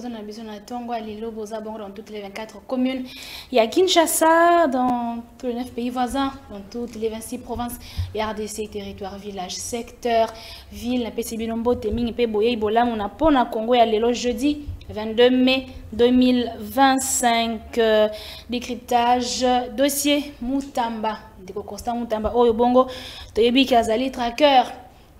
besoin d'un besoin de Tongo, Lilo, Bozabon, dans toutes les 24 communes. Il y a Kinshasa, dans tous les 9 pays voisins, dans toutes les 26 provinces. Il y a RDC, territoire, village, secteur, ville, PCB Nombo, Teming, Peboye, Bola, Monapona, Congo, il y a Lelo, jeudi 22 mai 2025. Décryptage, dossier Moutamba. Constant Moutamba, Oyobongo, Toyebi Kazali, tracker.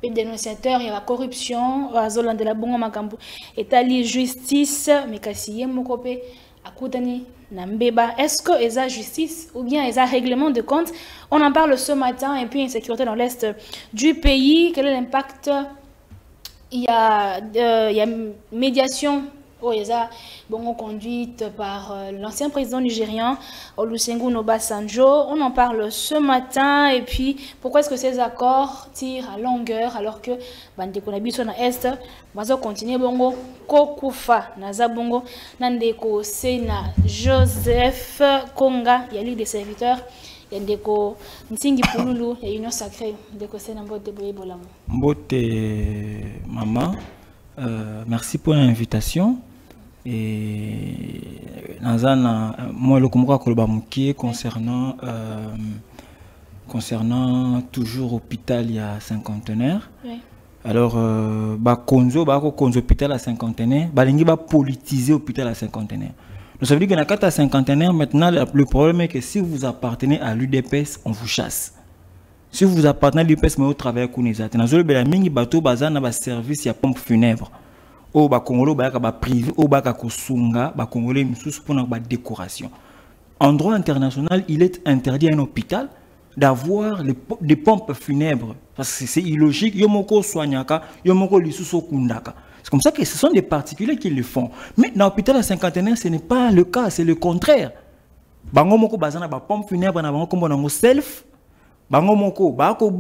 Les dénonciateurs, il y a la corruption, Azolan de la Bongo Makambu, État justice, mais Kassiye Mokope, Akutani, Nambeba. Est-ce que ils ont justice ou bien ils ont règlement de compte? On en parle ce matin, et puis insécurité dans l'est du pays. Quel est l'impact? Il y a médiation. Oh, bon, conduite par l'ancien président nigérian Olusegun Obasanjo. On en parle ce matin. Et puis, pourquoi est-ce que ces accords tirent à longueur alors que Bandeko Nabiso na Est va continuer bongo Kokufa Naza bongo Nandeko Sena Joseph Konga, il y a l'île des serviteurs. Il y a Ndeko Ntingi Pululu, il y a Union Sacrée. Ndeko Sena Mbote Boye Bolamo. Mbote maman, merci pour l'invitation. Et moi le concernant toujours hôpital il y a cinquantenaire. Oui. Alors konzo hôpital à cinquantenaire, balingi ba politiser hôpital à cinquantenaire. Donc ça veut dire que dans 4 à cinquantenaire maintenant le problème est que si vous appartenez à l'UDPS, on vous chasse. Si vous appartenez à l'UDPS mais au travail kunizate. Dans le mingi bateau bazana ba service ya pompe funèbre. Au Congolais, privé, au Kosunga, Congolais, pour la décoration. En droit international, il est interdit à un hôpital d'avoir des pompes funèbres. Parce que c'est illogique. Yomoko soignaka, yomoko lisuso kundaka. C'est comme ça que ce sont des particuliers qui le font. Mais dans l'hôpital à cinquantenaire, ce n'est pas le cas, c'est le contraire. Bango moko bazana ba pompe funèbre na bango kombo na self. Bango moko bako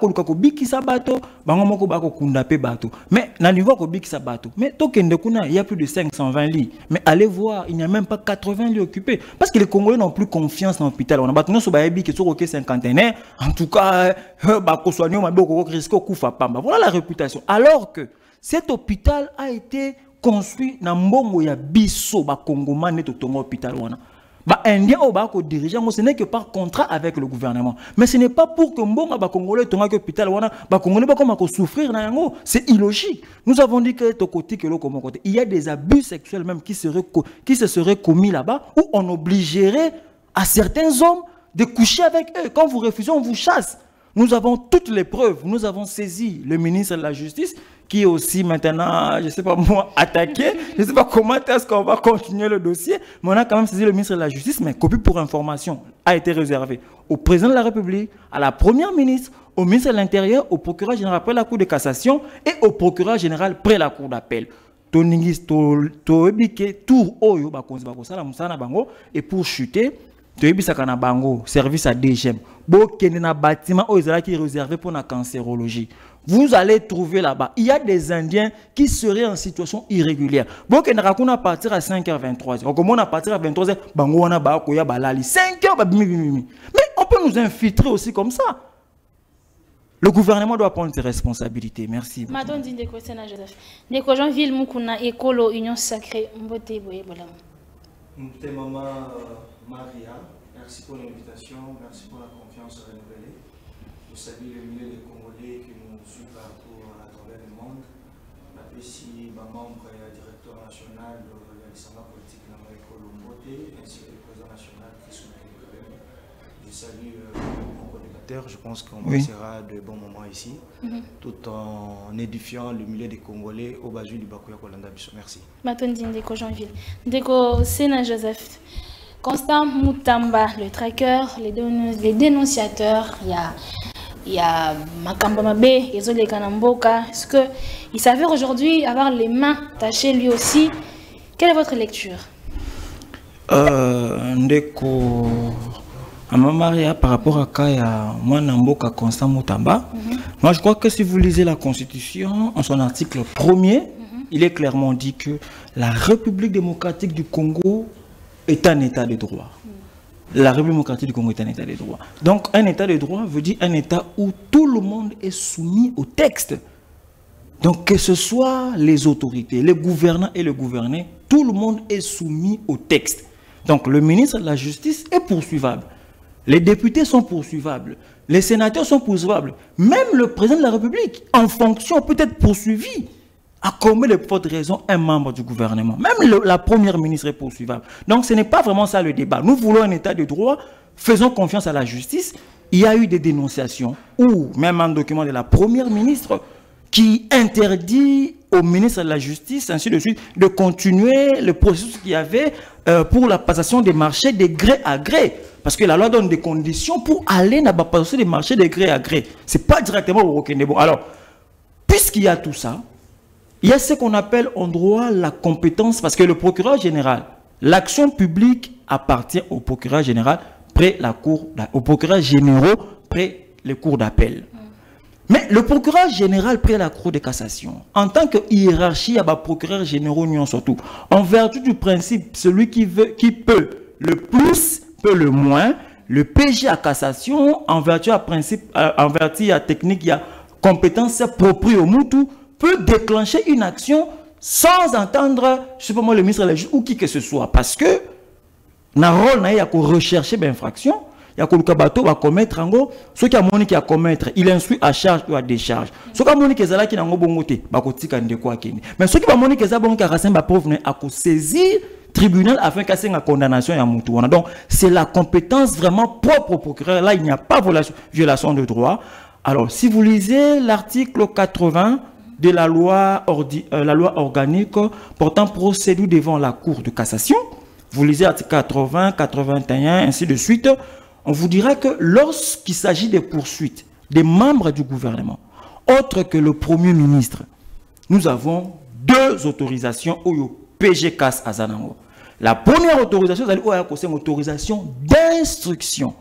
lukako bikisa bato, bango moko bako kundape bato. Mais na niveau ko bikisa bato. Mais tokende kuna il y a plus de 520 lits. Mais allez voir, il n'y a même pas 80 lits occupés parce que les Congolais n'ont plus confiance dans l'hôpital. On a battu so baebi que so OK cinquantenaire. En tout cas, bako soigner maboko risque kufa pamba. Voilà la réputation. Alors que cet hôpital a été construit na mbongo ya biso ba Congomais to tongo hôpital wana. Indien au bas dirigeant, ce n'est que par contrat avec le gouvernement. Mais ce n'est pas pour que Mbonga ba Congolais tonga que hôpital wana ba Congolais ba comme souffrir na yango, c'est illogique. Nous avons dit que ton côté que l'autre côté, il y a des abus sexuels même qui se seraient commis là-bas où on obligerait à certains hommes de coucher avec eux. Quand vous refusez, on vous chasse. Nous avons toutes les preuves. Nous avons saisi le ministre de la Justice qui est aussi maintenant, je ne sais pas moi, attaqué. Je ne sais pas comment est-ce qu'on va continuer le dossier. Mais on a quand même saisi le ministre de la Justice. Mais copie pour information a été réservée au président de la République, à la première ministre, au ministre de l'Intérieur, au procureur général après la Cour de cassation et au procureur général après la Cour d'appel. Et pour chuter, service à DGM. Bâtiment qui est réservé pour la cancérologie. Vous allez trouver là-bas, il y a des Indiens qui seraient en situation irrégulière. Donc, on va partir à 5h23. On va partir à 23h. 5h. Mais on peut nous infiltrer aussi comme ça. Le gouvernement doit prendre ses responsabilités. Merci. Madame Ndeko Sena Joseph. Ndeko Jean-Ville Mukuna Écolo Union Sacrée Mbote Boye Bolam. Maman Maria, merci pour l'invitation, merci pour la confiance renouvelée. Je salue le milieu des Congolais qui nous suivent partout à travers le monde. Ici, ma membre et directeur national de l'Alliance politique de Écolo Mbote, ainsi que le président national Christophe Kébé. Je salue mon coordinateur, je pense qu'on passera de bons moments ici, tout en édifiant le milieu des Congolais au bas du Bakuya Kolanda Bisso. Merci. Matondi Ndeko Jean-Ville. Ndeko Sena Joseph. Constant Moutamba, le tracker, les dénonciateurs, il y a Makamba Mabe, Ezole Kanamboka. Est-ce qu'il s'avère aujourd'hui avoir les mains tachées lui aussi? Quelle est votre lecture? Ndeko Maria, par rapport à Kaya, moi Namboka Constant Moutamba, moi je crois que si vous lisez la Constitution, en son article 1er, il est clairement dit que la République démocratique du Congo est un état de droit. La République démocratique du Congo est un état de droit. Donc un état de droit veut dire un état où tout le monde est soumis au texte. Donc que ce soit les autorités, les gouvernants et les gouvernés, tout le monde est soumis au texte. Donc le ministre de la Justice est poursuivable. Les députés sont poursuivables. Les sénateurs sont poursuivables. Même le président de la République, en fonction, peut être poursuivi. À combien de fautes raisons un membre du gouvernement? Même la première ministre est poursuivable. Donc ce n'est pas vraiment ça le débat. Nous voulons un état de droit. Faisons confiance à la justice. Il y a eu des dénonciations, ou même un document de la première ministre qui interdit au ministre de la Justice, ainsi de suite, de continuer le processus qu'il y avait pour la passation des marchés de gré à gré. Parce que la loi donne des conditions pour aller dans la passation des marchés de gré à gré. Ce n'est pas directement au Rokendebo. Alors, puisqu'il y a tout ça, il y a ce qu'on appelle en droit la compétence, parce que le procureur général, l'action publique appartient au procureur général près la cour, au procureur général près les cours d'appel. Mais le procureur général près la cour de cassation, en tant que hiérarchie, il y a des procureurs généraux surtout. En vertu du principe, celui qui peut le plus, peut le moins, le PG à cassation, en vertu à principe, en vertu à technique, il y a compétence propre au Moutou, peut déclencher une action sans entendre, je sais pas moi, le ministre de la Justice ou qui que ce soit. Parce que, dans le rôle, il y a qu'on rechercher l'infraction. Il y a que le bateau va commettre en gros, ce qui a moni qui a commettre, il instruit à charge ou à décharge. Ce qui a moni qui est là qui n'a pas bon côté, bah côté quand de quoi qui. Mais ce qui va moni qui est bon qui a rassemblé bah pauvre à saisir tribunal afin qu'à une condamnation à Moutou. Donc c'est la compétence vraiment propre au procureur. Là il n'y a pas violation de droit. Alors si vous lisez l'article 80 de la loi organique portant procédure devant la Cour de cassation, vous lisez article 80, 81, ainsi de suite. On vous dira que lorsqu'il s'agit des poursuites des membres du gouvernement, autres que le Premier ministre, nous avons deux autorisations au PG CAS à Zanango. La première autorisation, c'est une autorisation d'instruction.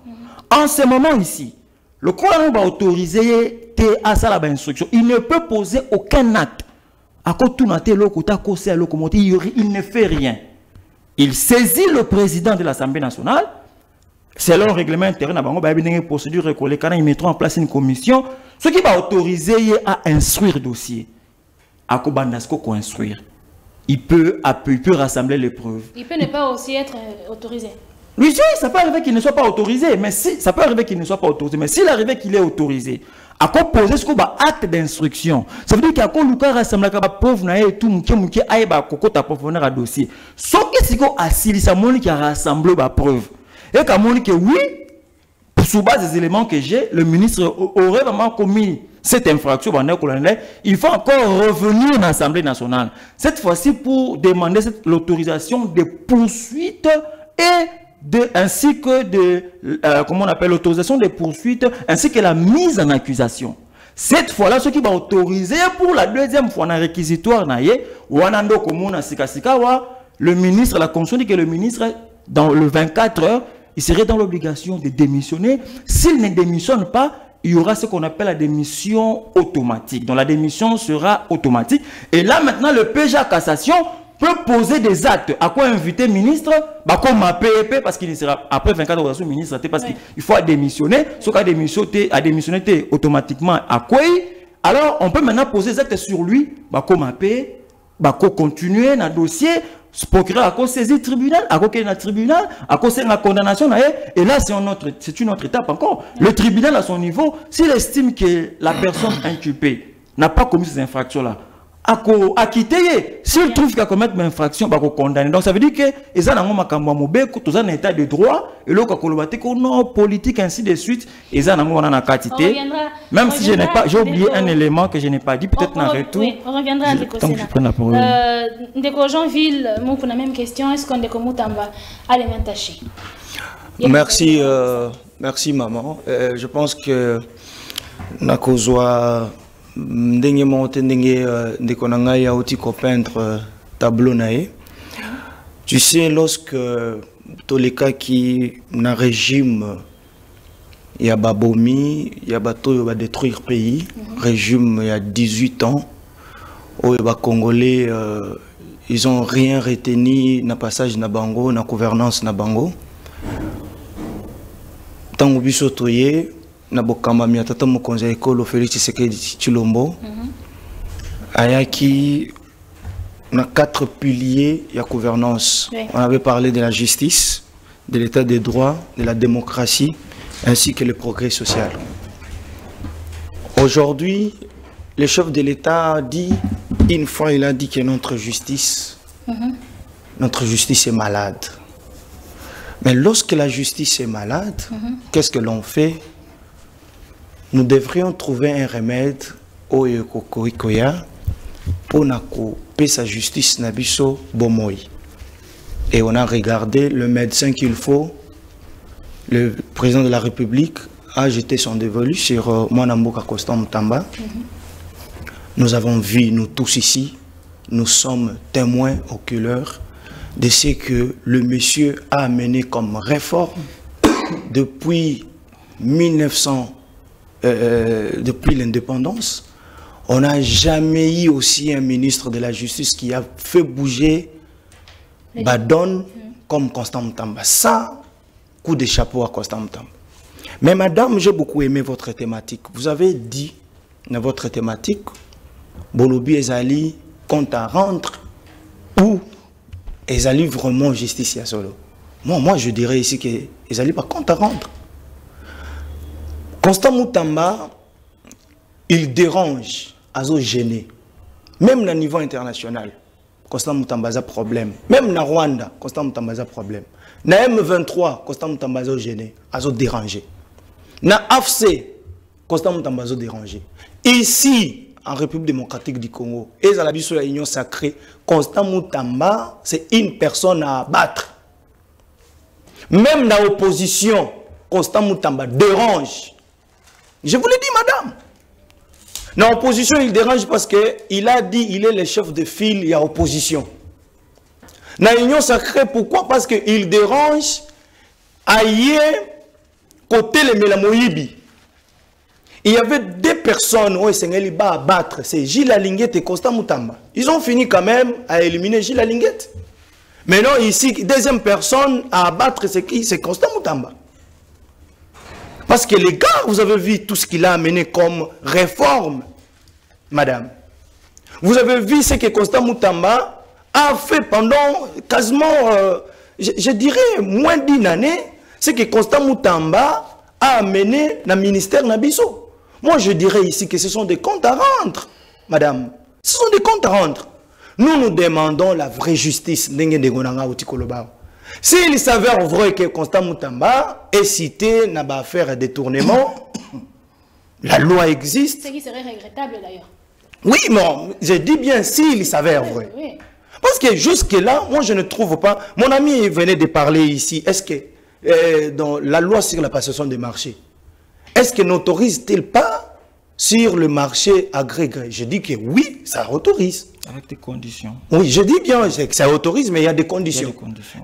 En ce moment ici, le gouvernement va autoriser à ça la instruction. Il ne peut poser aucun acte. Il ne fait rien. Il saisit le président de l'Assemblée nationale. Selon le règlement interne, il y a une procédure recollée. Quand ils mettront en place une commission, ce qui va autoriser à instruire le dossier, à instruire. Il peut rassembler les preuves. Il peut ne pas aussi être autorisé. Oui, ça peut arriver qu'il ne soit pas autorisé, mais si ça peut arriver qu'il ne soit pas autorisé, mais s'il arrive qu'il est autorisé, à quoi poser ce qu'on va acte d'instruction. Ça veut dire qu'il y a quoi Lucas rassembler la preuve et tout qui aille ba kokota profondeur à dossier. Sauf que si qu'on assile ça moni qui a rassemblé la preuve. Et quand on dit que oui, sous base des éléments que j'ai, le ministre aurait vraiment commis cette infraction, il faut encore revenir dans l'Assemblée nationale. Cette fois-ci pour demander l'autorisation de poursuites ainsi que comment on appelle l'autorisation de poursuites, ainsi que la mise en accusation. Cette fois-là, ce qui va autoriser pour la deuxième fois dans le réquisitoire, le ministre, la Constitution dit que le ministre, dans le 24 heures, il serait dans l'obligation de démissionner. S'il ne démissionne pas, il y aura ce qu'on appelle la démission automatique. Donc la démission sera automatique. Et là maintenant, le PG à cassation peut poser des actes. À quoi inviter le ministre? Comme à PEP, parce qu'il sera après 24 heures, ministre, parce qu'il faut démissionner. Ce qu'il a démissionné automatiquement à quoi? Alors on peut maintenant poser des actes sur lui. Comme à PEP, continuer dans le dossier. Ce procureur a saisi le tribunal, a saisi le tribunal, a saisi la condamnation, et là c'est une autre étape encore. Le tribunal à son niveau, s'il estime que la personne inculpée n'a pas commis ces infractions-là, a quitté. S'il trouve qu'il a commis une infraction, il va condamner. Donc ça veut dire que les gens ont un état de droit, et là non politique ainsi de suite, ils ont quitté. Même si j'ai oublié un élément que je n'ai pas dit, peut-être dans le retour. On reviendra à l'écosystème. Donc je prends la parole. Ndeko Jeanville, moi pour la même question, est-ce qu'on Ndeko Moutamba allez m'entacher? Merci, merci maman. Je pense que Nakozwa ndenge monte ndenge ndeko na ngai ya oti ko peindre tableau nae. Tu sais, lorsque tous les cas qui na régime il y a babomi, il y a bateau il va détruire pays, régime il y a 18 ans où les Congolais ils ont rien retenu na passage na bango, na gouvernance na bango. Tango biso toye na bokamba mi atata mokonzi ya ekolo Félix Tshisekedi Tshilombo ayaki on a 4 piliers de la gouvernance. Oui. On avait parlé de la justice, de l'état des droits, de la démocratie, ainsi que le progrès social. Aujourd'hui, le chef de l'État a dit, une fois il a dit que notre justice est malade. Mais lorsque la justice est malade, qu'est-ce que l'on fait? Nous devrions trouver un remède au Yokokoikoya pour couper sa justice nabiso bomoi. Et on a regardé le médecin qu'il faut. Le président de la République a jeté son dévolu sur Mwanamboka Constant Mutamba. Nous avons vu, nous tous ici, nous sommes témoins oculaires de ce que le monsieur a amené comme réforme depuis depuis l'indépendance. On n'a jamais eu aussi un ministre de la Justice qui a fait bouger Badon comme Constant Mutamba. Ça, coup de chapeau à Constant Mutamba. Mais madame, j'ai beaucoup aimé votre thématique. Vous avez dit dans votre thématique, Bolobi Ezali compte à rendre ou Ezali vraiment justice à solo. Moi, je dirais ici que Ezali pas compte à rendre. Constant Mutamba, il dérange, azo gêné. Même au niveau international, Constant Mutamba a problème. Même na Rwanda, Constant Mutamba a problème. Na M23, Constant Mutamba a gêné, azo dérangé. Na AFC, Constant Mutamba a dérangé. Ici, en République démocratique du Congo, et à la sur la Union sacrée, Constant Mutamba, c'est une personne à abattre. Même dans l'opposition, Constant Mutamba dérange. Je vous l'ai dit, madame. Dans l'opposition, il dérange parce qu'il a dit qu'il est le chef de file, il y a opposition. Dans l'Union sacrée, pourquoi? Parce qu'il dérange ailleurs, côté les Melamoyibi. Il y avait 2 personnes où il va abattre, c'est Gilles Alinguette et Constant Mutamba. Ils ont fini quand même à éliminer Gilles Alinguette. Maintenant, ici, deuxième personne à abattre, c'est qui? C'est Constant Mutamba. Parce que les gars, vous avez vu tout ce qu'il a amené comme réforme, madame. Vous avez vu ce que Constant Mutamba a fait pendant quasiment, je dirais, moins d'1 année, ce que Constant Mutamba a amené dans le ministère Nabiso. Moi, je dirais ici que ce sont des comptes à rendre, madame. Ce sont des comptes à rendre. Nous demandons la vraie justice. S'il s'avère vrai que Constant Mutamba est cité dans l'affaire de détournement, la loi existe. Ce qui serait regrettable d'ailleurs. Oui, mais je dis bien s'il s'avère vrai. Oui. Parce que jusque-là, moi je ne trouve pas. Mon ami venait de parler ici. Est-ce que dans la loi sur la passation des marchés, est-ce que n'autorise-t-il pas sur le marché à gré-gré? Je dis que oui, ça autorise. Avec des conditions. Oui, je dis bien que ça autorise, mais il y a des conditions.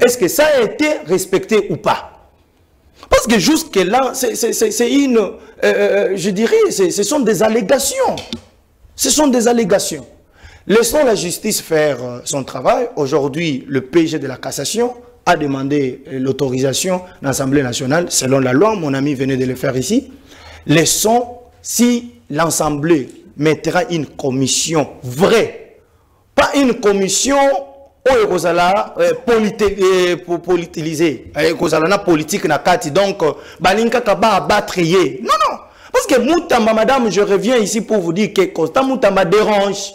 Est-ce que ça a été respecté ou pas? Parce que jusque-là, c'est une... je dirais, ce sont des allégations. Ce sont des allégations. Laissons la justice faire son travail. Aujourd'hui, le PG de la cassation a demandé l'autorisation de l'Assemblée nationale, selon la loi, mon ami venait de le faire ici. Laissons, si l'Assemblée mettra une commission vraie, pas une commission politisée, politique na kati, donc balinka kaba abattre ye. Non, non. Parce que Mutamba, madame, je reviens ici pour vous dire que Constant Mutamba dérange.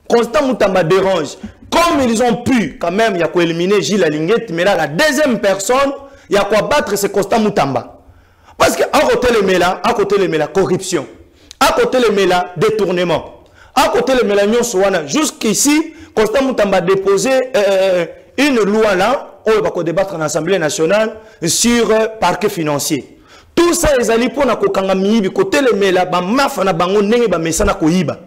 Constant Mutamba dérange. Comme ils ont pu, quand même, il y a quoi éliminer Gilles Alinguette, mais là, la deuxième personne, il y a quoi battre, c'est Constant Mutamba. Parce qu'à côté le Mela, corruption. À côté le Mela, détournement. À côté le Mela, jusqu'ici, Constant Mutamba a déposé une loi là, on va débattre en Assemblée nationale sur parquet financier. Tout ça, les alliés pour nous côté le Mela, mafana bango nenge ba mesana koyiba.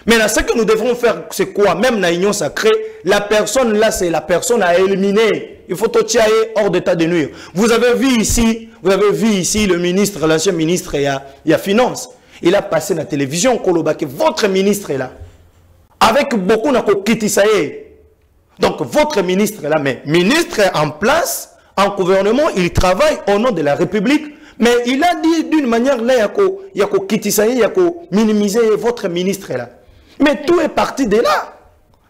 Maintenant, ce que nous devrons faire, c'est quoi? Même dans l'union sacrée, la personne là, c'est la personne à éliminer. Il faut tout tirer hors d'état de nuire. Vous avez vu ici le ministre, l'ancien ministre, il y a finance. Il a passé dans la télévision, que votre ministre est là. Avec beaucoup de critiqué. Donc, votre ministre est là, mais ministre est en place, en gouvernement, il travaille au nom de la République. Mais il a dit d'une manière là, il y a critiqué, il y a minimiser votre ministre est là. Mais tout est parti de là.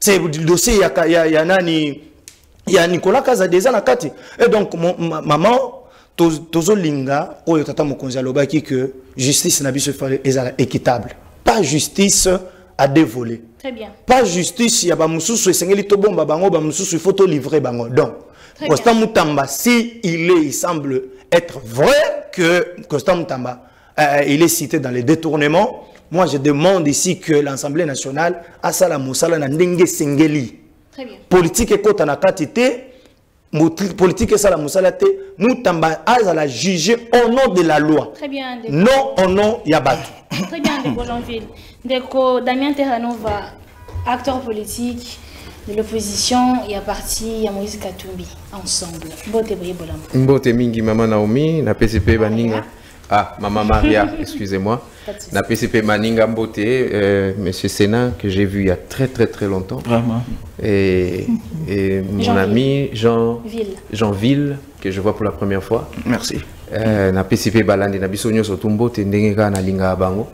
C'est le dossier, il y a Nicolas Kazadeza na kati. Et donc, maman, tozo linga, oyo tata mokonzi alobaki que justice na biso est équitable. Pas justice à dévoler. Très bien. Pas justice, il y a ba mususu esengeli to bomba bango, ba mususu il faut to livrer bango. Donc, Constant Moutamba, si il semble être vrai que Constant Moutamba, il est cité dans les détournements, moi je demande ici que l'Assemblée nationale a sala musala na ndenge sengeli. Très bien. Politique et kota na katite, politique et sala musala te, Moutamba a la juger au nom de la loi. Très bien. Non au nom Yabatou. Très bien, Ndeko Jean-Ville. Ndeko Damien Terranova, acteur politique de l'opposition, il y a parti, il y a Moïse Katumbi, ensemble. Mbote Boye Bolambo. Mbote Mingi, Maman Naomi, na PCP Baninga. Ah, Maman Maria, excusez-moi. Na PCP Maninga Mbote, Monsieur Sénat, que j'ai vu il y a très longtemps. Vraiment. Et mon ami Jean Ville, que je vois pour la première fois. Merci. Na PCP Balandi, na Bissonio Sotumbote, Ndengeka na Linga Bango.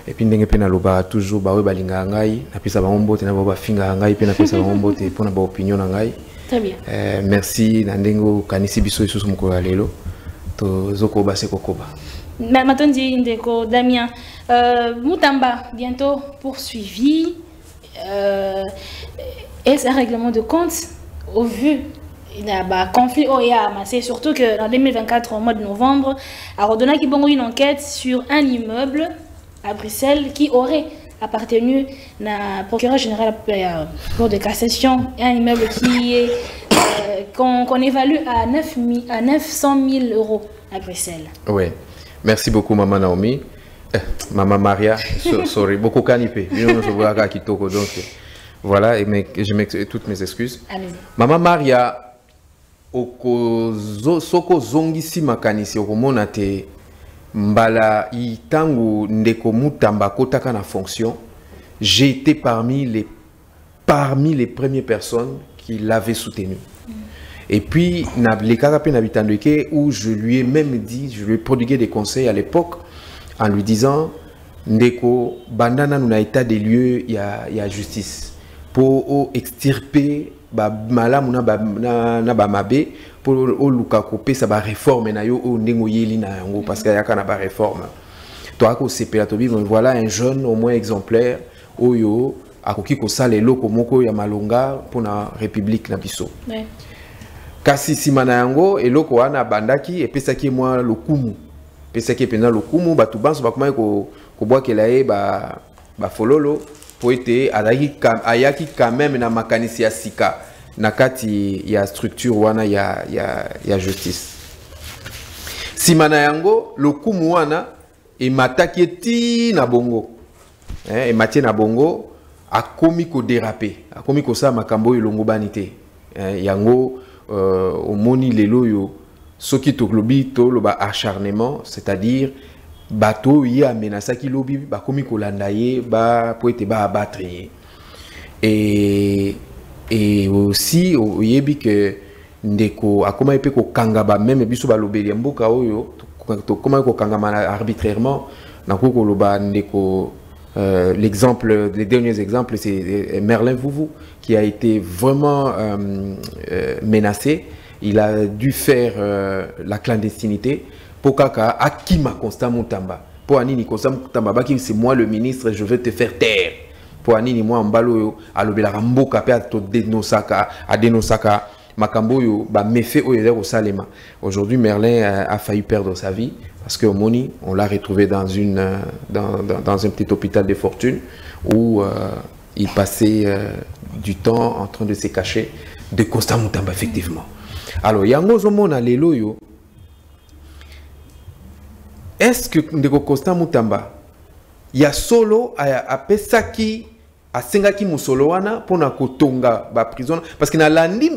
Et puis ndenge pe na loba toujours ba we balinga ngai na pesa ba mbote na ba finga ngai pe na pesa ba mbote pour na ba opinion na ngai. Très bien. Merci na ndengo kanisi biso isusu mukolo lelo to zoko base kokoba. Matondi Ndeko Damien Moutamba bientôt poursuivi est-ce un règlement de compte au vu il y a un conflit c'est surtout que en 2024 au mois de novembre a redonné qui bongo une enquête sur un immeuble à Bruxelles qui aurait appartenu à procureur général Cour de cassation, un immeuble qui est qu'on évalue à 900 000 euros à Bruxelles. Oui, merci beaucoup Maman Naomi, Maman Maria, sorry, beaucoup canipé, donc voilà, et je m'excuse toutes mes excuses. Maman Maria, soko zongi si makanisi okomona te mbala itangu ndeko Moutamba kotaka na fonction, j'ai été parmi les premières personnes qui l'avaient soutenu. Et puis où je lui ai même dit, je lui ai prodigué des conseils à l'époque en lui disant ndeko bandana nous na état des lieux il y a justice pour extirper ba malamu na ba mabe pour luka couper ça ba réforme na yo o ndengo yeli na yango parce que yaka na ba réforme to ako sepela to bi voilà un jeune au moins exemplaire oyo akoki ko sala eloko moko ya malonga pour na république na biso kasi simana yango eloko wana bandaki epesaki moi lokumu pesaki pena lokumu batu banso bakoma ko bwakela ye ba fololo pour être ayaki quand même na makanisi ya sika nakati ya structure wana ya justice simana yango lokumu wana e mataki ti na bongo e matie na bongo akomi ko déraper akomi ko sa makambo ilongo banité yango omoni lelo yo soki to globi to lo ba acharnement c'est-à-dire bateau y a menacé qui lobby ba komi ko landa ye ba po ete ba abattre et aussi oyebi que ndeko akoma epe ko kanga ba même biso ba lobeli mboka oyo to koma ko kanga arbitrairement na ko loba ndeko l'exemple les derniers exemples c'est Merlin Vouvou qui a été vraiment menacé, il a dû faire la clandestinité. Pokaka Akima Constant Moutamba. Pour Anini Constant Moutamba, c'est moi le ministre, je vais te faire taire. Pour Anini, moi, Mbalo, Alobela Ramboka, à Denosaka, Makambo, méfait au Salema. Aujourd'hui, Merlin a failli perdre sa vie parce que Moni, on l'a retrouvé dans un petit hôpital de fortune où il passait du temps en train de se cacher de Constant Moutamba, effectivement. Alors, Yango Zomona Leloyo. Est-ce que ndeko Constant Moutamba ya solo a pesaki a sengaki musolo wana pona kotonga ba prison parce que na landi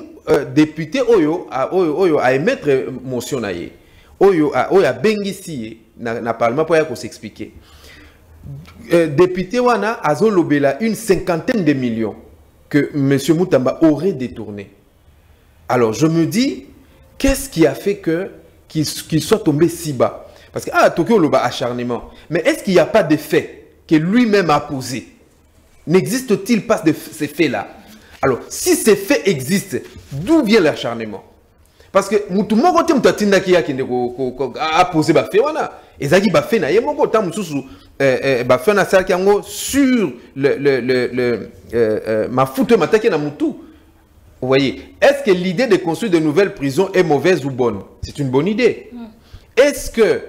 député oyo a émettre motion na ye oyo a bengisi na parlement pour ya ko s'expliquer député wana azolobela une 50aine de millions que monsieur Moutamba aurait détourné. Alors je me dis qu'est-ce qui a fait que qu'il soit tombé si bas? Parce que Tokyo le acharnement. Mais est-ce qu'il n'y a pas de fait que lui-même a posé? n'existe-t-il pas de ces faits-là? Alors, si ces faits existent, d'où vient l'acharnement? Parce que tout le monde a posé des faits. Et ça qui a fait, sur ma foute m'attaquer dans mon tout. Vous voyez, est-ce que l'idée de construire de nouvelles prisons est mauvaise ou bonne? C'est une bonne idée. Est-ce que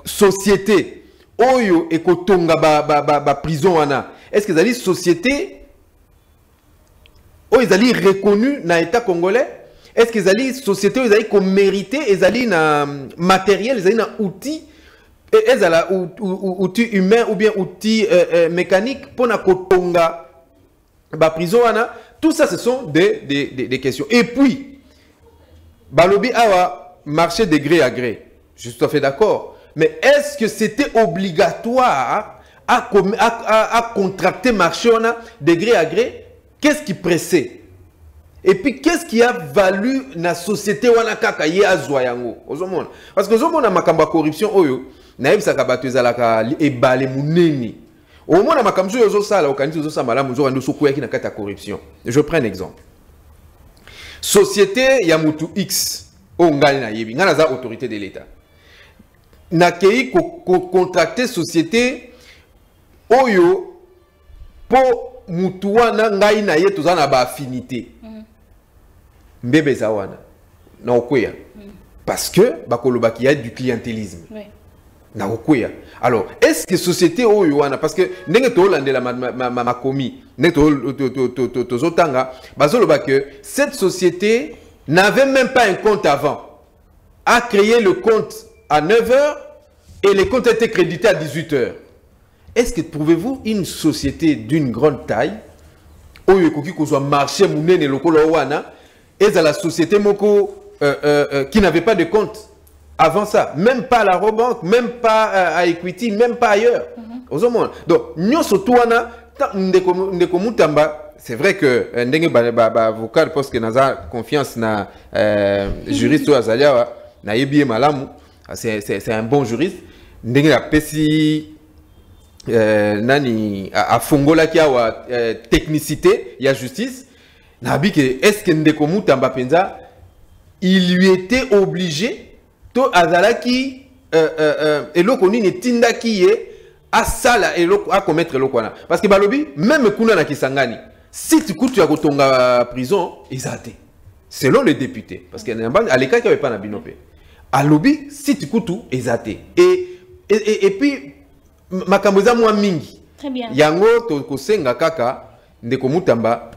société, oyo et kotonga ba prison wana, est-ce que les société, ils allaient reconnus dans l'État congolais? Est-ce que les sociétés, ils allaient mérité, ils allaient dans matériel, ils allaient dans outils, ils allaient outils humains ou bien outils mécaniques pour na kotonga ba prison wana? Tout ça, ce sont des questions. Et puis, balobi awa marché de gré à gré. Je suis tout à fait d'accord. Mais est-ce que c'était obligatoire à contracter marché de gré à gré? Qu'est-ce qui pressait? Et puis, qu'est-ce qui a valu la société wana kaka ye azwayango? Parce que ozomona makamba corruption oyo, naïb sakabatu ezalaka ebale muneni. Au moins, ma corruption. Je prends un exemple. Société Yamutu X, autorité de l'État. N'a contracté société Oyo pour Mutuana ngai na ye tozana ba affinité. Mbebe zawana. Na okoya. Parce que bakoloba qu'il y a du clientélisme. Oui. Alors, est-ce que société Oyoana, parce que ma commis, cette société n'avait même pas un compte avant, a créé le compte à 9 h et les comptes étaient crédités à 18 h. Est-ce que trouvez-vous une société d'une grande taille, marché et la société qui n'avait pas de compte? Avant ça, même pas à la Robank, même pas à Equity, même pas ailleurs. Donc, nous surtout, c'est vrai que avocat parce que nous avons confiance dans juriste Azalia, c'est un bon juriste. Nous avons à Fongola qui a technicité, il y a justice. Est-ce que Ndeko Penza, il lui était obligé to azalaki eloko nini tindaki ye asala eloko a commettre eloko wana parce que balobi même kuna na Kisangani si tu kutu ya kotonga prison ezate selon les députés parce que à l'écart qu'il n'y avait pas na binope alobi si tu kutu ezate et puis makambo za mwa mingi très bien yango to kosenga kaka Ndeko Mutamba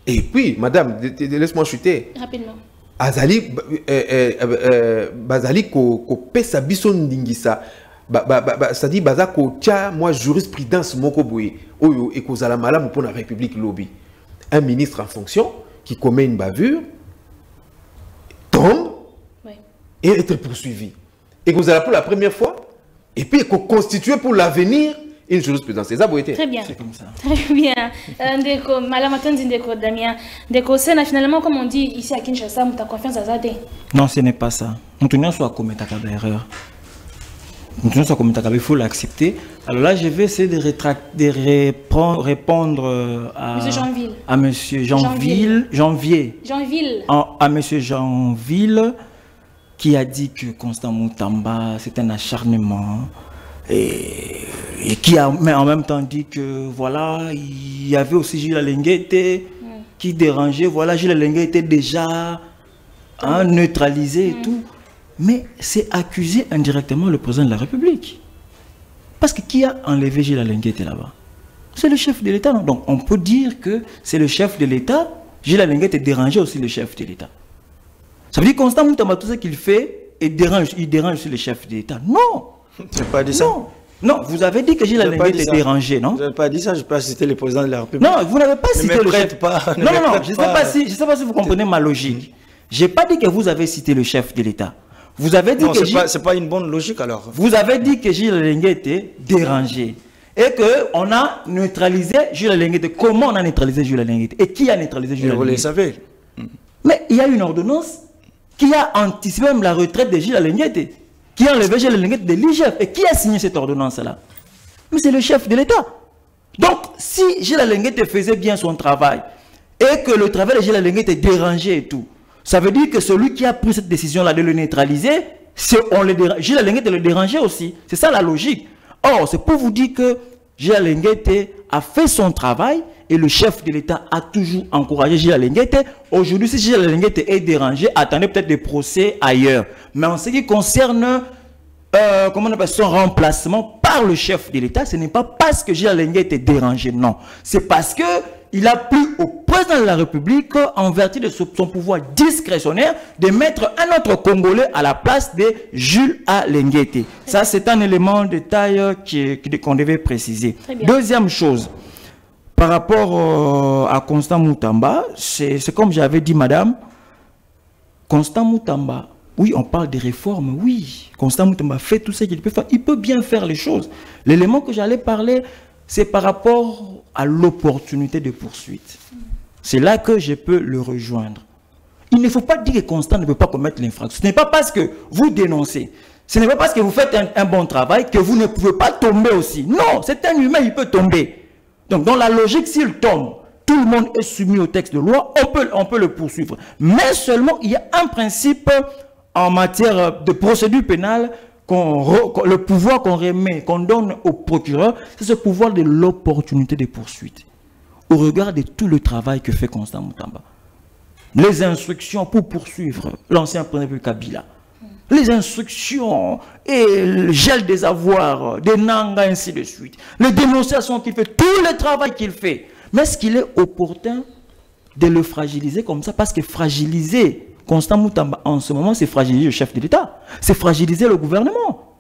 et puis madame laisse-moi chuter rapidement azali bazali ko pesa biso ndingisa c'est-à-dire baza ko tia moi jurisprudence moko boye oyo ekozala malamu pour la République lobby. Un ministre en fonction qui commet une bavure tombe et être poursuivi et kozala pour la première fois et puis constituer pour l'avenir une jurisprudence. C'est ça, très bien. C'est comme ça. Très bien. Ndeko, Malamatondi Ndeko Damien. Ndeko, c'est finalement, comme on dit ici à Kinshasa, tu as confiance à Zade? Non, ce n'est pas ça. Nous tenons à commettre une erreur. Nous tenons à commettre, il faut l'accepter. Alors là, je vais essayer de répondre à Monsieur Janvier. À Monsieur Janville, qui a dit que Constant Mutamba, c'est un acharnement. Et qui a mais en même temps dit que voilà, il y avait aussi Gilles Alenguete qui dérangeait. Voilà, Gilles Alenguete était déjà neutralisé et tout. Mais c'est accuser indirectement le président de la République. Parce que qui a enlevé Gilles Alenguete là-bas? C'est le chef de l'État. Donc on peut dire que c'est le chef de l'État. Gilles Alenguete dérangeait aussi le chef de l'État. Ça veut dire Constant Mutamba, tout ce qu'il fait, il dérange aussi le chef de l'État. Non! Je n'ai pas dit ça. Non, vous avez dit que Gilles Alenguete était dérangé, non? Je n'ai pas dit ça, je peux pas citer le président de la République. Non, vous n'avez pas cité le chef. Non, je ne sais pas si vous comprenez ma logique. Je n'ai pas dit que vous avez cité le chef de l'État. Vous avez dit que c'est pas une bonne logique alors. Vous avez dit que Gilles Alenguete était dérangé. Et qu'on a neutralisé Gilles Alenguete. Comment on a neutralisé Gilles Alenguete? Et qui a neutralisé Gilles Alenguete? Vous le savez. Mais il y a une ordonnance qui a anticipé même la retraite de Gilles Alenguete, qui a enlevé Gilles Alenguete de l'IGF. Et qui a signé cette ordonnance-là? Mais c'est le chef de l'État. Donc, si Gilles Alenguete faisait bien son travail, et que le travail de Gilles Alenguete était dérangé et tout, ça veut dire que celui qui a pris cette décision-là de le neutraliser, Gilles Alenguete le dérangeait aussi. C'est ça la logique. Or, c'est pour vous dire que Gilles Alenguete a fait son travail et le chef de l'État a toujours encouragé Gilles Alenguete. Aujourd'hui, si Gilles Alenguete est dérangé, attendez peut-être des procès ailleurs. Mais en ce qui concerne comment on appelle son remplacement par le chef de l'État, ce n'est pas parce que Gilles Alenguete est dérangé, non. C'est parce que il a plu au président de la République, en vertu de son pouvoir discrétionnaire, de mettre un autre Congolais à la place de Jules Alenguete. Ça, c'est un élément de détail qu'on devait préciser. Deuxième chose, par rapport à Constant Moutamba, c'est comme j'avais dit, madame, Constant Moutamba, oui, on parle des réformes, oui. Constant Moutamba fait tout ce qu'il peut faire. Il peut bien faire les choses. L'élément que j'allais parler, c'est par rapport à l'opportunité de poursuite. C'est là que je peux le rejoindre. Il ne faut pas dire que Constant ne peut pas commettre l'infraction. Ce n'est pas parce que vous dénoncez, ce n'est pas parce que vous faites un bon travail que vous ne pouvez pas tomber aussi. Non, c'est un humain, il peut tomber. Donc, dans la logique, s'il tombe, tout le monde est soumis au texte de loi, on peut le poursuivre. Mais seulement, il y a un principe en matière de procédure pénale, le pouvoir qu'on remet, qu'on donne au procureur, c'est ce pouvoir de l'opportunité de poursuite. Au regard de tout le travail que fait Constant Moutamba. Les instructions pour poursuivre l'ancien président Kabila. Les instructions et le gel des avoirs, des nangas, ainsi de suite. Les dénonciations qu'il fait, tout le travail qu'il fait. Mais est-ce qu'il est opportun de le fragiliser comme ça? Parce que fragiliser Constant Moutamba en ce moment, c'est fragiliser le chef de l'État. C'est fragiliser le gouvernement.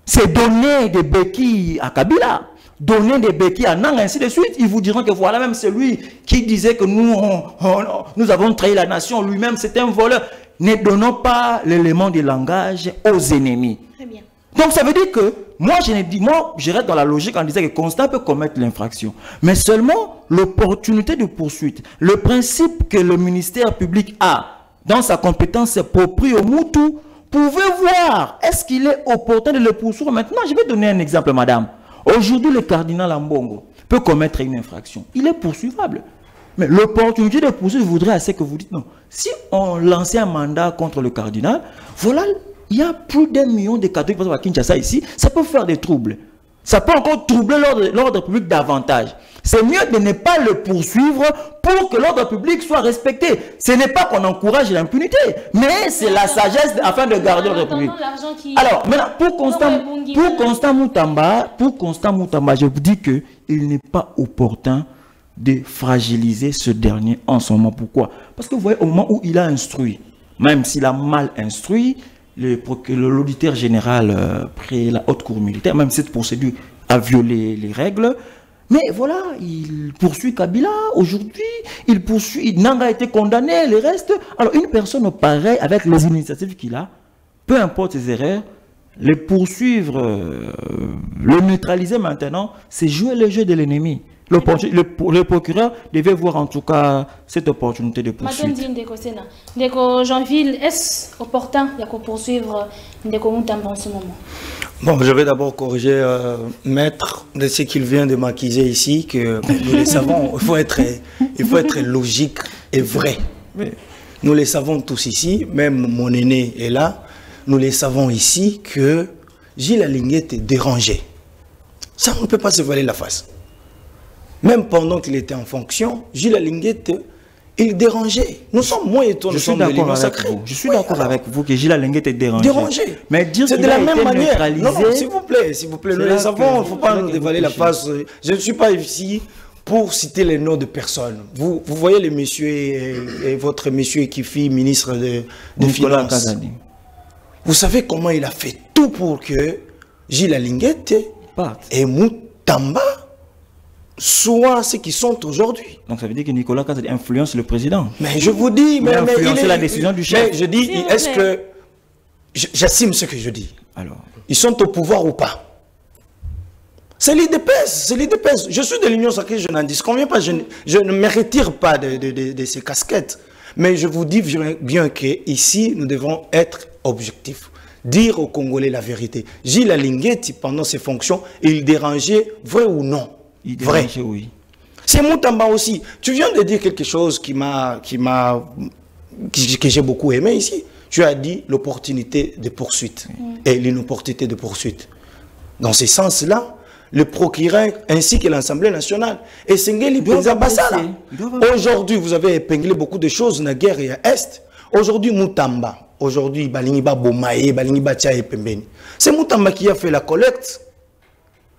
C'est donner des béquilles à Kabila. Donner des béquilles à Nang, ainsi de suite. Ils vous diront que voilà, même celui qui disait que nous avons trahi la nation, lui-même c'était un voleur. Ne donnons pas l'élément de langage aux ennemis. Très bien. Donc ça veut dire que moi je reste dans la logique en disant que Constant peut commettre l'infraction. Mais seulement l'opportunité de poursuite, le principe que le ministère public a dans sa compétence propre au Moutou, pouvez voir, est-ce qu'il est opportun de le poursuivre maintenant? Je vais donner un exemple, madame. Aujourd'hui, le cardinal Ambongo peut commettre une infraction. Il est poursuivable. Mais l'opportunité de poursuivre voudrait assez que vous dites non. Si on lançait un mandat contre le cardinal, voilà, il y a plus d'1 million de catholiques à Kinshasa ici, ça peut faire des troubles. Ça peut encore troubler l'ordre public davantage. C'est mieux de ne pas le poursuivre pour que l'ordre public soit respecté. Ce n'est pas qu'on encourage l'impunité, mais c'est la sagesse afin de garder l'ordre public. Alors, maintenant, pour Constant Moutamba, je vous dis qu'il n'est pas opportun de fragiliser ce dernier en ce moment. Pourquoi? Parce que vous voyez, au moment où il a instruit, même s'il a mal instruit, l'auditeur général près la haute cour militaire, même cette procédure a violé les règles, mais voilà, il poursuit Kabila aujourd'hui, il poursuit, Nang a été condamné, les restes. Alors une personne pareille, avec les initiatives qu'il a, peu importe ses erreurs, les poursuivre, le neutraliser maintenant, c'est jouer le jeu de l'ennemi. Le procureur devait voir en tout cas cette opportunité de poursuite. Ndeko Jeanville, est-ce opportun de poursuivre Ndeko Moutamba en ce moment? Bon, je vais d'abord corriger Maître de ce qu'il vient de m'accuser ici, que nous le savons, il faut être logique et vrai. Nous le savons tous ici, même mon aîné est là, nous le savons ici que Gilles Alenguete est dérangé. Ça, on ne peut pas se voiler la face. Même pendant qu'il était en fonction, Gilles Alenguete, il dérangeait. Nous sommes moins étonnés. Je suis d'accord avec vous. Je suis d'accord avec vous que Gilles Alenguete est dérangé. Mais dire c'est de la même manière. Non, s'il vous plaît, nous les savons, il ne faut pas nous dévoiler la face. Je ne suis pas ici pour citer les noms de personnes. Vous voyez les messieurs et votre monsieur qui fit ministre de Finances. Vous savez comment il a fait tout pour que Gilles Alenguete et Moutamba soient ce qu'ils sont aujourd'hui. Donc ça veut dire que Nicolas Kazadi influence le président. Mais je vous dis, mais influencer la décision du chef. Mais je dis, est-ce que j'assume ce que je dis? Alors, ils sont au pouvoir ou pas? C'est l'IDPS, c'est l'IDPS. Je suis de l'Union sacrée, je n'en disconviens pas, je ne me retire pas de ces casquettes. Mais je vous dis bien qu'ici, nous devons être objectifs. Dire aux Congolais la vérité. Gilles Alenguete, pendant ses fonctions, il dérangeait, vrai ou non? Vrai. Oui. C'est Moutamba aussi. Tu viens de dire quelque chose que j'ai beaucoup aimé ici. Tu as dit l'opportunité de poursuite et l'inopportunité de poursuite. Dans ce sens-là, le procureur ainsi que l'Assemblée nationale et Sengeli Basala. Aujourd'hui, vous avez épinglé beaucoup de choses dans la guerre et à Est. Aujourd'hui, Moutamba. Aujourd'hui, Balingiba Bomaye, Balingiba Tchaye Pembeni. C'est Moutamba qui a fait la collecte.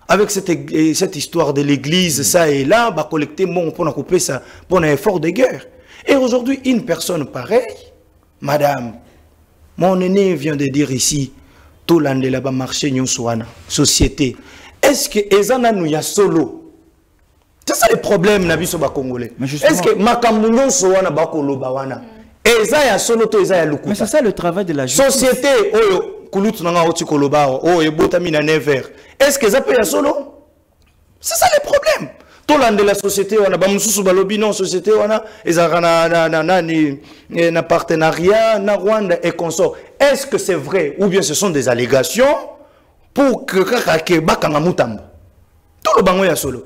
Avec cette histoire de l'église, ça et là, va collecter mon pour couper ça pour un effort de guerre. Et aujourd'hui, une personne pareille, madame, mon aîné vient de dire ici, tout l'année de là-bas marché Nyonsouana, société. Est-ce que Ezana nous y a solo? C'est ça le problème, Nabiso Congolais. Est-ce que Makambu Nyonsouana Bakolo Bawana? Eza ya solo to Eza ya lukuta. Mais c'est ça le travail de la justice. Société, oyo, kulutu nanga oti kolobao, oh, ebotami na never. Est-ce que ça peut y solo? C'est ça le problème. Tout l'an de la société, on a bamususu balobi non société, on a na partenariat, na Rwanda et consort. Est-ce que c'est vrai ou bien ce sont des allégations pour que kakake bakanga mutamba? Tout le bango ya solo.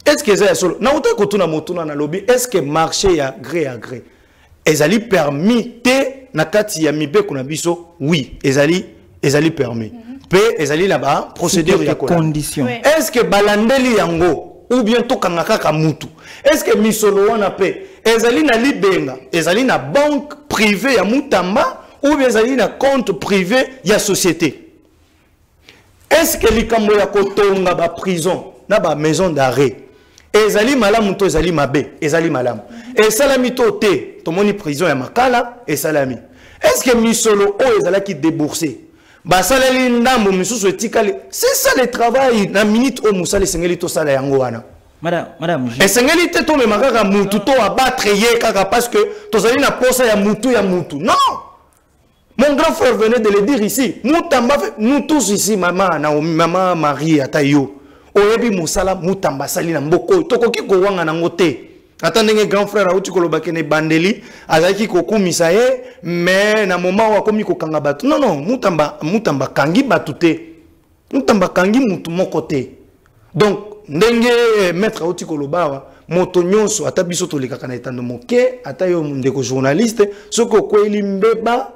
Est-ce que ça solo? Na uto kotuna motuna na lobby, est-ce que marché ya gré à gré? Ezali permis te na kati ya mibe kuna biso? Oui, ezali permis. Pe ezali là-bas procédure ya conditions. Est-ce que balandeli yango ou bien to kangaka mutu? Est-ce que misolo wana pe ezali na libenga, ezali na banque privée ya Mutamba ou bien ezali na compte privé ya société? Est-ce que likambo ya kotonga ba prison na ba maison d'arrêt ezali malamu to ezali mabe? Ezali malamu. Et salami to te tomoni prison ya makala et salami. Est-ce que misolo o ezala ki débourser? Basaleli ndambo misusu etikali. C'est ça le travail na minute o musali sengeli to sala yango wana. Madame. Et sengeli te to me makaka mutu to abattre ye kaka parce que tozali na posa ya mutu. Non. Mon grand frère venait de le dire ici. Mutamba, nous tous ici, maman Marie Atayo. Oyebi musala Mutamba sali na mboko. Tokoki ko wanga na ngote. Attendez, grand frère, auti kolobake ne bandeli, azaki kokumisa ye, mais na moment wa komi ko kanga batu. Non, Mutamba kangi batute. Mutamba kangi mutu moko te. Donc, ndenge maître auti kolobawa, moto nyonso ata biso to lekaka na etando moke, ata yo ndeko journaliste, soko kweli mbeba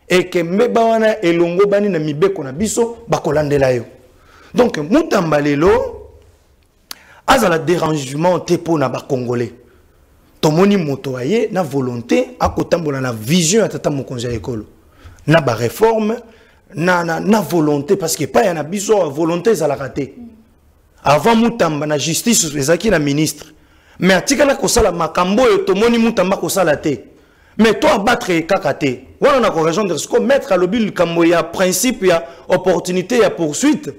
et que mbeba wana elongo bani na mibeko na biso bakolandela yo. Donc, Mutamba lelo azala dérangement te po na ba congolais. Tomoni moto aye na volonté akotambola na vision atata mokonzi ya ekolo na ba réforme na volonté parce que pas ya na biso volonté za la raté avant Mutamba na justice ezaki na ministre mais atikala ko sala makambo yo tomoni Mutamba ko sala te mais toi abattre kakate wana na correction de ce qu'on mettre à l'obil kambo ya principe ya opportunité ya poursuite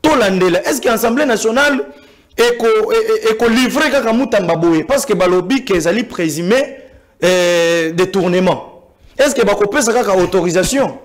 to landela est-ce que l'Assemblée nationale et qu'on livre kaka Mutamba boye parce que balobi que ezali présumé détournement. Est-ce que bako pesa kaka autorisation?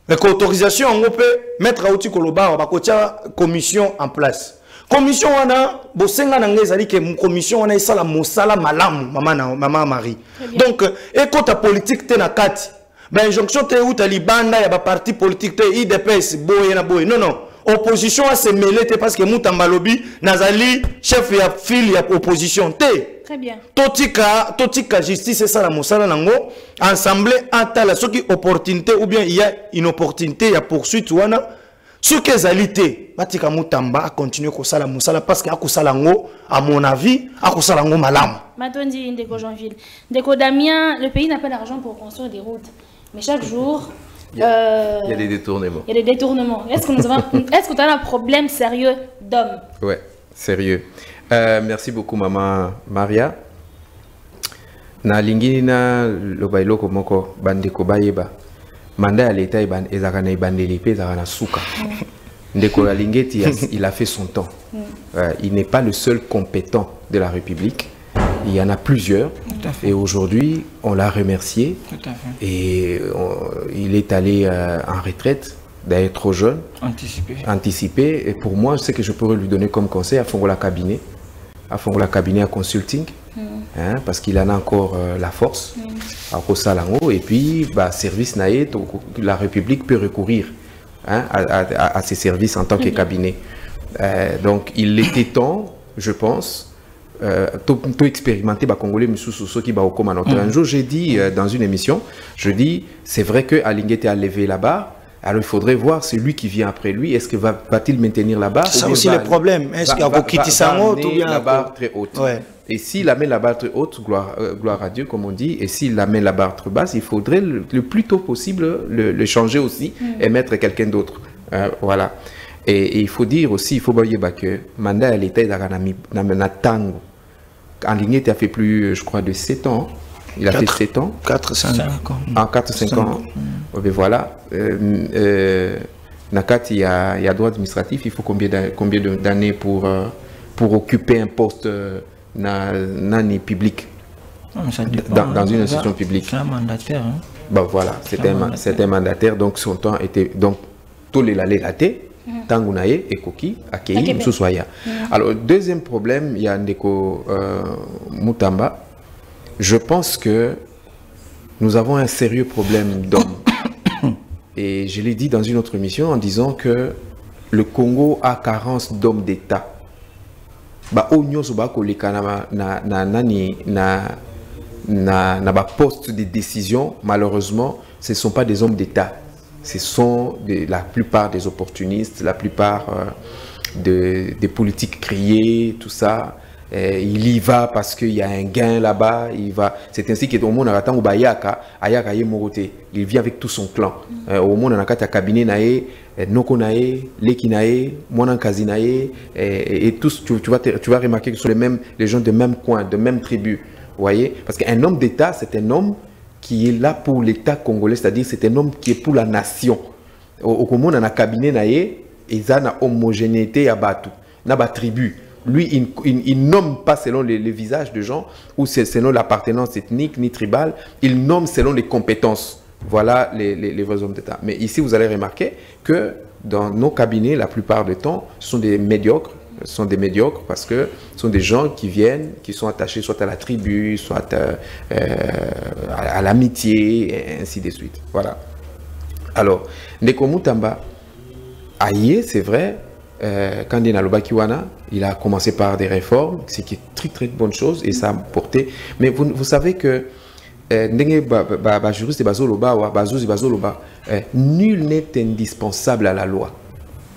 Mais autorisation on peut mettre outi koloba bakotia commission en place. Commission wana bosenga na ngezali que commission wana esala mosala malamu maman Marie. Donc ekota politique te na kati. Ben injonction te uta libanda ya ba parti politique te IDPS boye na boye. Non. Opposition a se mêlé parce que Mutamba lobi nazali chef ya file ya opposition te. Très bien. Totika justice c'est ça la mosala nango ensemble atala soki opportunité ou bien il y a une opportunité ya poursuite wana soki ezalité batika Mutamba a continuer ko sala mosala parce que akosala ngo à mon avis akosala ngo malamu. Matondi ndeko Jean-Ville. Ndeko Damien, le pays n'a pas d'argent pour construire des routes. Mais chaque jour il y a des détournements. Il y a des détournements. Est-ce que tu as un problème sérieux d'homme? Ouais, sérieux. Merci beaucoup, maman Maria. Na lingini na lobailo komoko bandeko bayeba. Manda ya l'État ezakana ibandeli pe ezakana suka. Ndeko la lingeti il a fait son temps. Il n'est pas le seul compétent de la République. Il y en a plusieurs. Et aujourd'hui, on l'a remercié. Et il est allé en retraite, d'ailleurs trop jeune. Anticipé. Et pour moi, ce que je pourrais lui donner comme conseil, à Fongola Cabinet. À Fongola Cabinet à consulting. Hein, parce qu'il en a encore la force. À Rosalango. Et puis, service naïe, la République peut recourir à ces services en tant que cabinet. Donc, il était temps, je pense, tout expérimenter les Congolais, ceux qui ont comme un jour, j'ai dit dans une émission, je dis, c'est vrai que Alingete a levé la barre, alors il faudrait voir celui qui vient après lui, est-ce que va-t-il maintenir la barre? C'est ça aussi le problème, est-ce qu'il y a Bokiti Sango ou bien la barre très haute? Et s'il amène la barre très haute, gloire à Dieu, comme on dit, et s'il amène la barre très basse, il faudrait le plus tôt possible le changer aussi et mettre quelqu'un d'autre. Voilà. Et il faut dire aussi, il faut voir que Manda à l'État na tango. En ligne, il a fait plus, je crois, de 7 ans. Il a fait 7 ans. 4-5 ans. En 4-5 ans. Mais voilà. Nakat, il y a droit administratif. Il faut combien d'années pour occuper un poste public dans une institution publique? C'est un mandataire. Hein? Bah, voilà, c'est un mandataire. Donc, son temps était. Donc, tous les latés. Tangunaye et Koki, Akei, Msouswaya. Alors, deuxième problème, il y a Ndeko Mutamba. Je pense que nous avons un sérieux problème d'hommes. Et je l'ai dit dans une autre émission en disant que le Congo a carence d'hommes d'État. Ba onyo soba ko lekana na poste de décision, malheureusement, ce ne sont pas des hommes d'État. Ce sont la plupart des opportunistes, la plupart des politiques criées, tout ça. Il y va parce qu'il y a un gain là-bas. C'est ainsi que au monde a Ayaka il vient avec tout son clan. Au monde on a cabinet nae, Noko nae, Leki nae, Mwanankazi nae, et tous tu vas remarquer que ce sont les gens de même coin, de même tribu. Vous voyez? Parce qu'un homme d'État, c'est un homme qui est là pour l'État congolais, c'est-à-dire c'est un homme qui est pour la nation. Au Congo, on a un cabinet, il y a une homogénéité à Batu, il y a une tribu. Lui, il nomme pas selon les visages de gens, ou selon l'appartenance ethnique ni tribale, il nomme selon les compétences. Voilà les vrais hommes d'État. Mais ici, vous allez remarquer que dans nos cabinets, la plupart du temps, ce sont des médiocres. Ce sont des médiocres parce que ce sont des gens qui viennent, qui sont attachés soit à la tribu, soit à l'amitié, et ainsi de suite. Voilà. Alors, Ndeko Mutamba, aïe, c'est vrai, quand il il a commencé par des réformes, ce qui est très très bonne chose et ça a porté. Mais vous savez que nul n'est indispensable à la loi.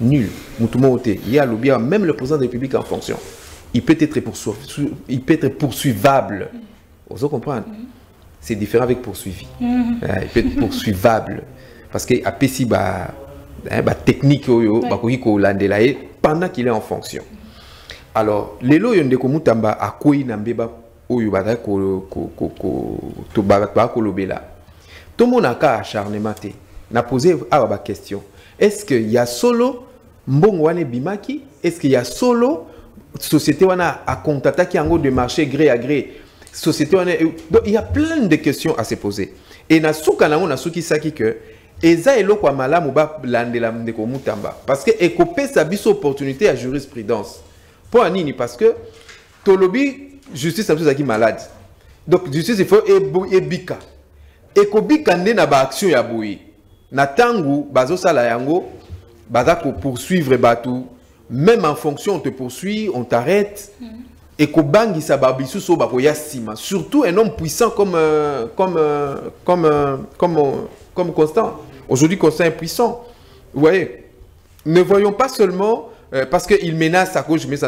Nul. Même le président de la République en fonction. Il peut être poursuivable. Vous comprenez? C'est différent avec poursuivi. Il peut être poursuivable. Parce qu'il y a des techniques pendant qu'il est en fonction. Alors, les lois de Mutamba a quoi n'ambeba oyo bata ko lobela. Tout le monde a qu'à acharnement. n'a posé la question. Est-ce qu'il y a solo mbongo wane bimaki? Est-ce qu'il y a solo société wana a contacté en de marché gré à gré? Société wana... Donc il y a plein de questions à se poser. Et na souka na on a souki saki que eza eloko ya malamu ba landela ndeko mutamba parce que ekopé sa biso opportunité à jurisprudence. Pour anini parce que tolobi justice ça qui malade. Donc justice il faut ebika. Ekobika nde na ba action ya boyi. Na tangu bazo sala yango baza ko poursuivre batu même en fonction on te poursuit, on t'arrête. Ekobangi sa babisu so bakoya sima. Surtout un homme puissant comme Constant. Aujourd'hui, Constant est puissant. Vous voyez, ne voyons pas seulement parce qu'il menace à cause de mes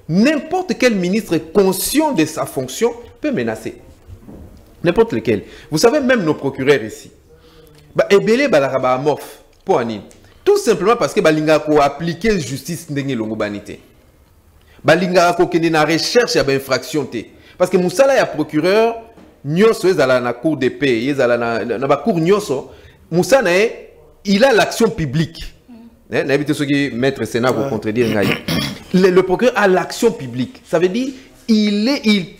n'importe quel ministre conscient de sa fonction peut menacer. N'importe lequel. Vous savez, même nos procureurs ici. Ebele balaraba amorphe. Pour Anine. Tout simplement parce que balinga ko appliquer justice ndenge longo banité. Balinga ko kende na recherche ya ba infraction té. Parce que musala ya procureur nyoso ezala na cour d'épée, ezala na ba cour nyoso, musana il a l'action publique. N'habite ceux qui maître Sénat pour contredire ngai. Le procureur a l'action publique. Ça veut dire il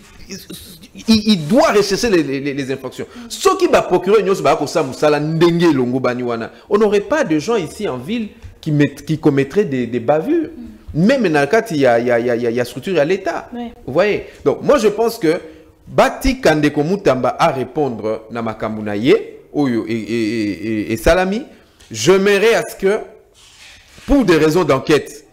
doit rechercher les infractions. Ce qui va procurer nyoso ba ko sa musala ndenge longo bani wana. On n'aurait pas de gens ici en ville qui commettraient des bavures. Même dans le cas, il y a structure à l'État. Ouais. Vous voyez? Donc, moi, je pense que Bati Kandeko Mutamba à répondre na Makamunaye et Salami, je m'aimerais à ce que, pour des raisons d'enquête,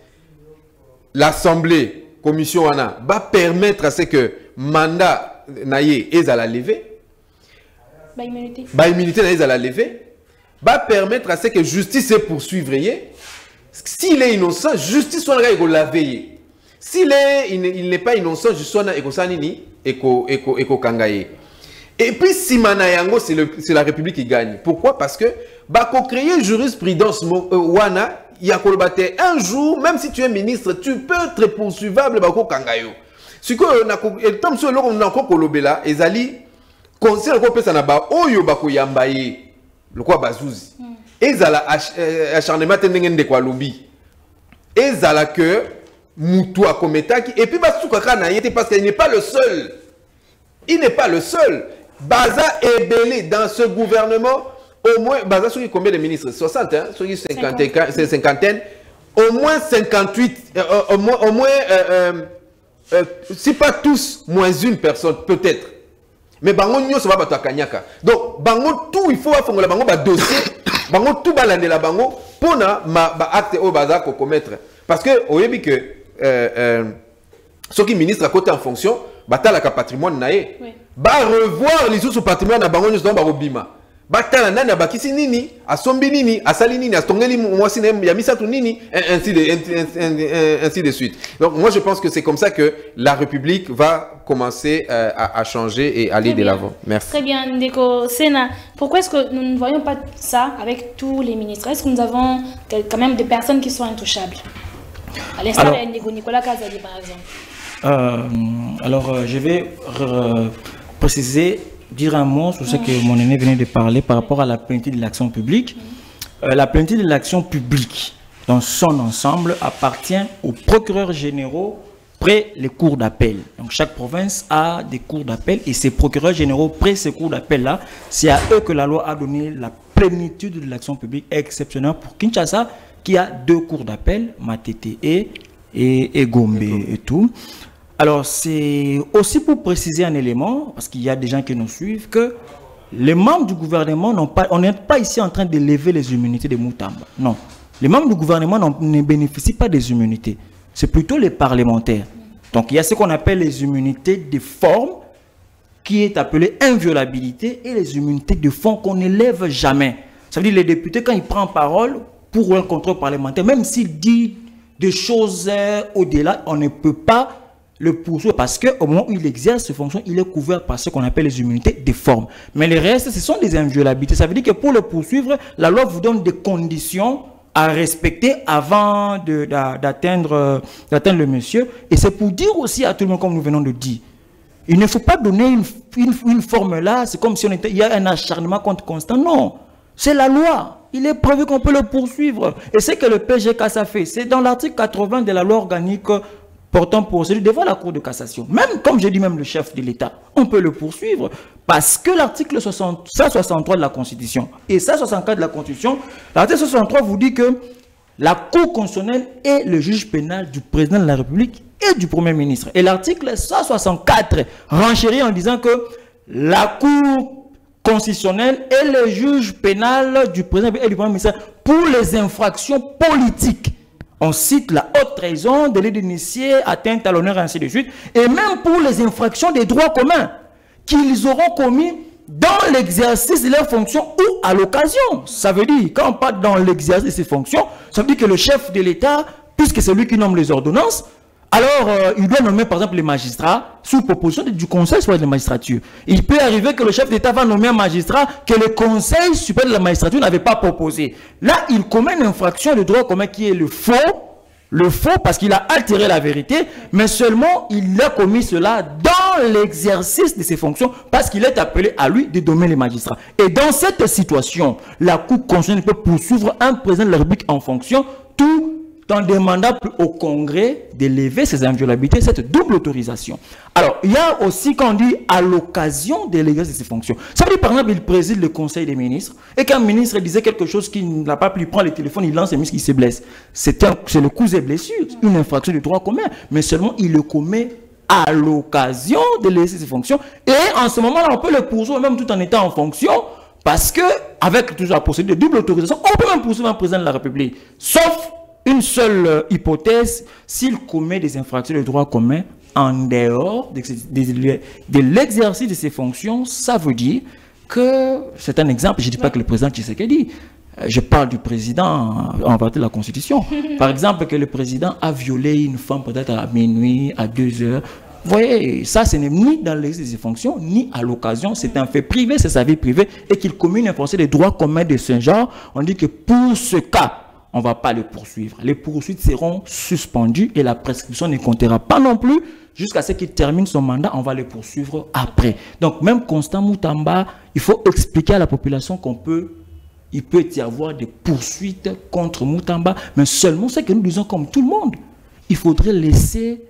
l'Assemblée, commission wana, va permettre à ce que mandat naye est à la lever. Immunité naye est à la lever. Va permettre à ce que justice se poursuivre. S'il est innocent, justice soit la veille. S'il n'est pas innocent, justice soit kangaye. Et puis si manayango c'est la République qui gagne. Pourquoi? Parce que bako créer jurisprudence wana ya kolobate un jour, même si tu es ministre, tu peux être poursuivable bako kangayo. Ce que na tom so loko na ko kolobela ezali conseil ko pesa na ba oyo bako yambaye le quoi bazouzi. Ezala acharnement tendenge kwa lobby. Ezala que mutu akometaki et puis basukaka na yete parce qu'il n'est pas le seul. Il n'est pas le seul. Baza est belé dans ce gouvernement. Au moins, Baza, sur combien de ministres? 60, hein? Sur 50, au moins 58, au moins si pas tous, moins une personne, peut-être. Mais Bango Nyo, ça va battre à Kanyaka. Donc, Bango, tout, il faut faire le Bango, dossier, Bango, tout balande la Bango, pour na acte au Baza qu'on commettre. Parce que, au début que, ceux qui ministres à côté en fonction, bata la patrimoine naé. Ba revoir les autres patrimoine à Bango Nyo, dans Barobima. Batala nana bakisi nini, asombi nini, asali nini, astongeli mwasi yamisatu nini, ainsi de suite. Donc moi je pense que c'est comme ça que la République va commencer à changer et aller de l'avant. Merci. Très bien, Ndeko Sena. Pourquoi est-ce que nous ne voyons pas ça avec tous les ministres? Est-ce que nous avons quand même des personnes qui sont intouchables? À l'instar de Ndeko Nicolas Kazadi par exemple. Alors je vais préciser, dire un mot sur ce que mon aîné venait de parler par rapport à la plénitude de l'action publique. La plénitude de l'action publique, dans son ensemble, appartient aux procureurs généraux près les cours d'appel. Donc chaque province a des cours d'appel et ces procureurs généraux près ces cours d'appel-là, c'est à eux que la loi a donné la plénitude de l'action publique exceptionnelle pour Kinshasa, qui a 2 cours d'appel, Matete et Gombe et tout. Alors, c'est aussi pour préciser un élément, parce qu'il y a des gens qui nous suivent, que les membres du gouvernement n'ont pas, on n'est pas ici en train de lever les immunités de Moutamba. Non. Les membres du gouvernement ne bénéficient pas des immunités. C'est plutôt les parlementaires. Donc, il y a ce qu'on appelle les immunités de forme, qui est appelée inviolabilité, et les immunités de fond qu'on n'élève jamais. Ça veut dire les députés, quand ils prennent parole pour un contrôle parlementaire, même s'il dit des choses au-delà, on ne peut pas le poursuivre parce qu'au moment où il exerce ses fonctions, il est couvert par ce qu'on appelle les immunités de forme. Mais les restes, ce sont des inviolabilités. Ça veut dire que pour le poursuivre, la loi vous donne des conditions à respecter avant d'atteindre le monsieur. Et c'est pour dire aussi à tout le monde, comme nous venons de dire, il ne faut pas donner une forme là, c'est comme si il y a un acharnement contre constant. Non, c'est la loi. Il est prévu qu'on peut le poursuivre. Et c'est que le PGK ça fait. C'est dans l'article 80 de la loi organique portant procédure devant la Cour de cassation. Même, comme j'ai dit, même le chef de l'État, on peut le poursuivre parce que l'article 163 de la Constitution et 164 de la Constitution, l'article 63 vous dit que la Cour constitutionnelle est le juge pénal du président de la République et du Premier ministre. Et l'article 164 renchérit en disant que la Cour constitutionnelle est le juge pénal du président et du Premier ministre pour les infractions politiques. On cite la haute trahison, délit d'initié, atteinte à l'honneur, ainsi de suite. Et même pour les infractions des droits communs qu'ils auront commis dans l'exercice de leurs fonctions ou à l'occasion. Ça veut dire, quand on parle dans l'exercice de ses fonctions, ça veut dire que le chef de l'État, puisque c'est lui qui nomme les ordonnances, alors il doit nommer par exemple les magistrats sous proposition du Conseil supérieur de la magistrature. Il peut arriver que le chef d'État va nommer un magistrat que le Conseil supérieur de la magistrature n'avait pas proposé. Là, il commet une infraction de droit commun qui est le faux parce qu'il a altéré la vérité, mais seulement il a commis cela dans l'exercice de ses fonctions parce qu'il est appelé à lui de nommer les magistrats. Et dans cette situation, la Cour constitutionnelle peut poursuivre un président de la République en fonction tout en demandant au Congrès de lever ces inviolabilités, cette double autorisation. Alors, il y a aussi, quand on dit à l'occasion de l'exercice de ses fonctions. Ça veut dire, par exemple, il préside le Conseil des ministres, et qu'un ministre disait quelque chose qu'il n'a pas pu, il prend le téléphone, il lance un ministre qui se blesse. C'est le cause et blessure, une infraction du droit commun, mais seulement il le commet à l'occasion de l'exercice de ses fonctions. Et en ce moment-là, on peut le poursuivre, même tout en étant en fonction, parce que, avec toujours la procédure de double autorisation, on peut même poursuivre un président de la République, sauf une seule hypothèse, s'il commet des infractions de droit commun en dehors de l'exercice de ses fonctions, ça veut dire que, c'est un exemple, je ne dis pas que le président Tshisekedi, je parle du président en partie de la Constitution. Par exemple, que le président a violé une femme peut-être à minuit, à 2 heures. Vous voyez, ça, ce n'est ni dans l'exercice de ses fonctions, ni à l'occasion. C'est un fait privé, c'est sa vie privée. Et qu'il commune une infraction des droits communs de ce genre, on dit que pour ce cas, on ne va pas le poursuivre. Les poursuites seront suspendues et la prescription ne comptera pas non plus jusqu'à ce qu'il termine son mandat. On va le poursuivre après. Donc, même Constant Moutamba, il faut expliquer à la population il peut y avoir des poursuites contre Moutamba, mais seulement ce que nous disons comme tout le monde. Il faudrait laisser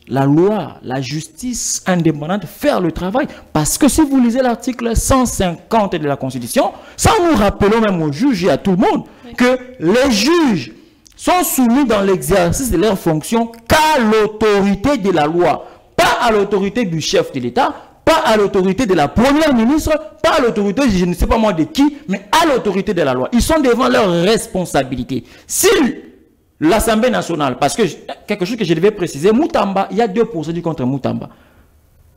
la loi, la justice indépendante faire le travail. Parce que si vous lisez l'article 150 de la Constitution, ça nous rappelons même aux juges et à tout le monde que les juges sont soumis dans l'exercice de leurs fonctions qu'à l'autorité de la loi, pas à l'autorité du chef de l'État, pas à l'autorité de la première ministre, pas à l'autorité, je ne sais pas moi de qui, mais à l'autorité de la loi. Ils sont devant leurs responsabilités. Si l'Assemblée nationale, parce que quelque chose que je devais préciser, Moutamba, il y a 2 procédures contre Moutamba.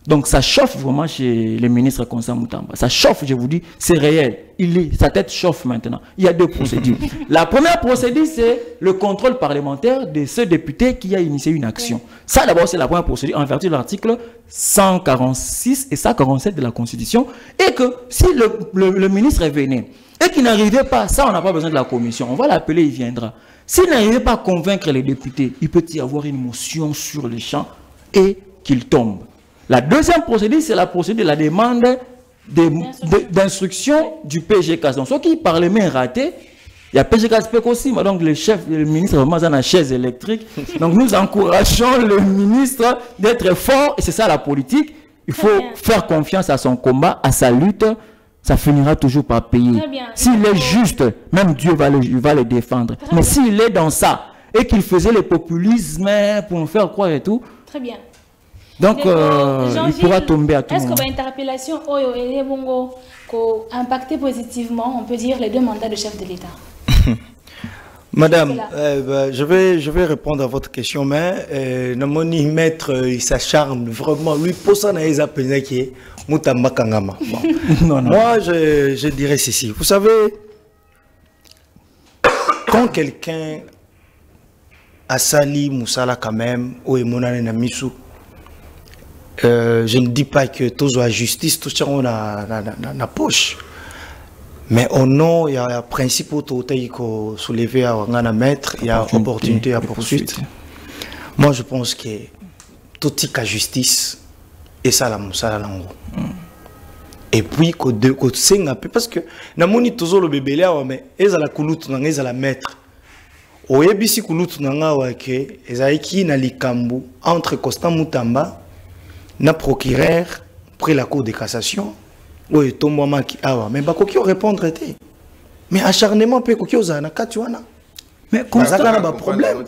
Donc ça chauffe vraiment chez les ministres Constant Moutamba. Ça chauffe, je vous dis, c'est réel. Sa tête chauffe maintenant. Il y a 2 procédures. La première procédure, c'est le contrôle parlementaire de ce député qui a initié une action. Ça d'abord, c'est la première procédure en vertu de l'article 146 et 147 de la Constitution. Et que si le ministre venait et qu'il n'arrivait pas, ça on n'a pas besoin de la commission. On va l'appeler, il viendra. S'il n'arrivait pas à convaincre les députés, il peut y avoir une motion sur le champ et qu'il tombe. La deuxième procédure, c'est la procédure de la demande d'instruction du PGK. Donc, ceux qui parlent les mains ratées, il y a PGK aussi, donc le ministre vraiment dans la chaise électrique. Donc nous encourageons le ministre d'être fort, et c'est ça la politique. Il faut faire confiance à son combat, à sa lutte. Ça finira toujours par payer. S'il est juste, même Dieu va le défendre. Mais s'il est dans ça, et qu'il faisait le populisme pour nous faire croire et tout. Très bien. Donc, il pourra tomber à tout moment. Est-ce que l'interpellation a impacté positivement, on peut dire, les 2 mandats de chef de l'État? Madame, je vais répondre à votre question, mais Namoni Maître, il s'acharne vraiment. Lui, pour ça, il a pensé Moutamba Kangama. Moi, je dirais ceci. Vous savez, quand quelqu'un a sali Moussala quand même, ou Emonane Namisu, je ne dis pas que tous la justice, tout ça on a la poche. Mais au nom, il y a un principe qu'il faut soulever à un maître, il y a opportunité à poursuite. Moi, je pense que tout la justice, et ça, la moussala lango. Et puis, parce que, nous toujours le bébé là, mais ils ont la couloute, ils ont la maître. Au ebisi couloute, ils ont la likambu entre Constant Moutamba, na procureur près la cour de cassation. Oui, tout moment qui a mais bah quoi répondre était. Mais acharnement peut quoi aux anakatuana. Mais Constant n'a pas problème.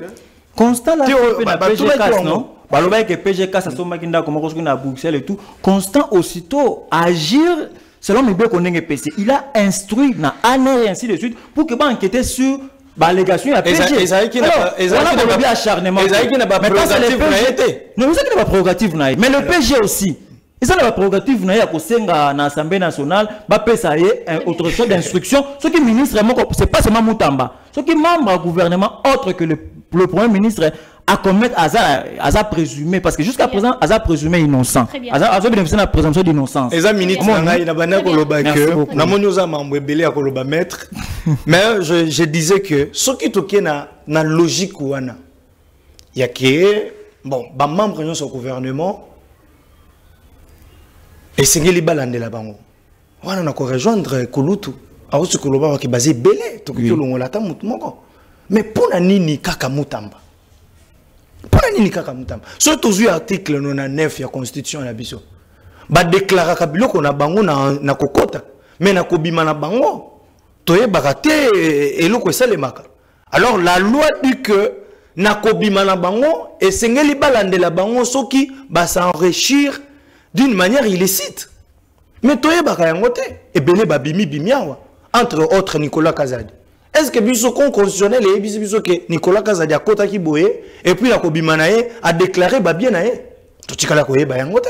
Constant là na PGK non. Bah le bail que PGK ça sont makinda comme on na Bruxelles et tout. Constant aussitôt agir selon mes bien qu'on est PC. Il a instruit na année et ainsi de suite pour que bah enquêter sur l'allégation à PG. Esaïki n'a pas acharnement. Esaïki n'a pas prérogative na été. Non, Esaïki n'a pas prérogative na. Mais le PG aussi. Et ça, la prérogative na l'Assemblée nationale, ça y est, autre chose d'instruction. Ce qui est ministre, c'est pas seulement Moutamba. Ce qui est membre du gouvernement, autre que le Premier ministre, à commettre à présumé, parce que jusqu'à présent, à présumé innocent. À bénéficier de la présomption d'innocence. Et ça, ministre, il n'a pas maître. Mais je disais que ce qui est dans logique, il y a que, bon, membre de ce gouvernement, et c'est qu'il balande la bango. On a rejoindre Kulutu. A aussi Kuluba qui basé belé to ki longo la tamu moko. Mais pour la nini kaka Moutamba. Pour la nini kaka Moutamba. Surtout sur article 99 de la constitution la biso. Ba déclarer ka biloko na bango na kokota. Mais na kobima na bango. Toye bakate eloko esalemaka. Alors la loi dit que na kobima na bango et sengeli balande la bango soki ba s'enrichir d'une manière illicite. Mais toi, et Bene Babimi Bimiawa, entre autres Nicolas Kazadi. Est-ce que biso constitutionnel et biso que Nicolas Kazadi a kota ki boye et puis la Kobimanae a déclaré ba bien nae. Tout tika la koye ba yangote.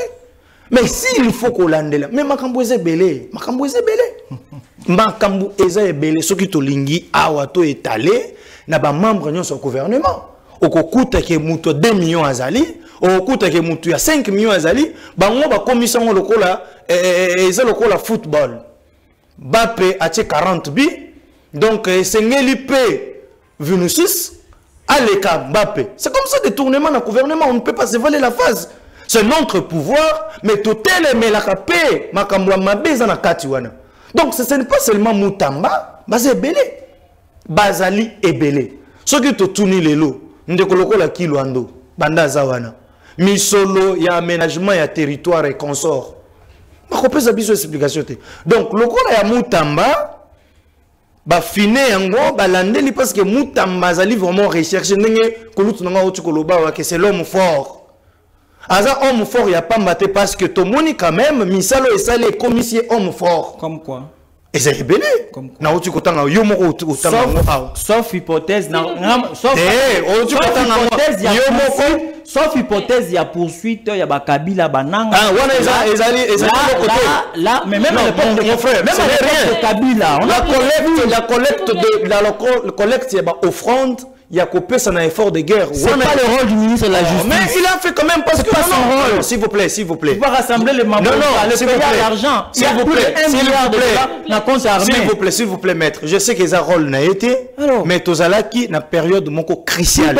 Mais s'il faut qu'on l'andela, mais makambo eze belé, makambo eze belé. Makambo eze belé, ce qui to lingi awa to étalé na ba membre nyonso au gouvernement. Okokuta ke muto 2 millions azali, okokuta ke muto ya 5 millions azali, bango ba commission lokola eze lokola football. Bape a 40 bi. Donc, c'est Ngelipe Vinicius, Aleka Mbappé. C'est comme ça, détournement dans le gouvernement, on ne peut pas se voler la phase. C'est notre pouvoir, mais tout est mais la capé, Makambwa Mabé, Zana Katiwana. Donc, ce n'est pas seulement Moutamba, c'est Belé. Bazali et Belé. Ce qui te tourne les lots, Ndekoloko la Kiluando, Banda Zawana. Misolo, il y a aménagement, il y a territoire et consort. Je ne peux pas explication. Donc, le coup, il y a Moutamba. Ba fine yango ba landeli parce que Moutamba zali vraiment rechercher ndenge kolutu nanga otu koloba wa que c'est l'homme fort. Aza homme fort y a pas maté parce que tomoni quand même misalo et salé commissaire homme fort. Comme quoi? Et c'est rebelle. Na otu kotanga yo moko otanga sauf hypothèse na sauf hypothèse yo moko sauf hypothèse il y a poursuite il y a ba Kabila bananga. Ah wana ezali là mais même mon frère même avec Kabila la collecte il y a ba offrande. Il y a coupé son effort de guerre. C'est pas le rôle du ministre de la Justice. Mais il a fait quand même parce que pas son rôle. S'il vous plaît, s'il vous plaît. Il va rassembler les membres. Non, s'il vous plaît. L'argent. S'il vous plaît. S'il vous plaît, maître. Je sais que ça rôle n'a été. Mais Tozalaki na période moko cruciale.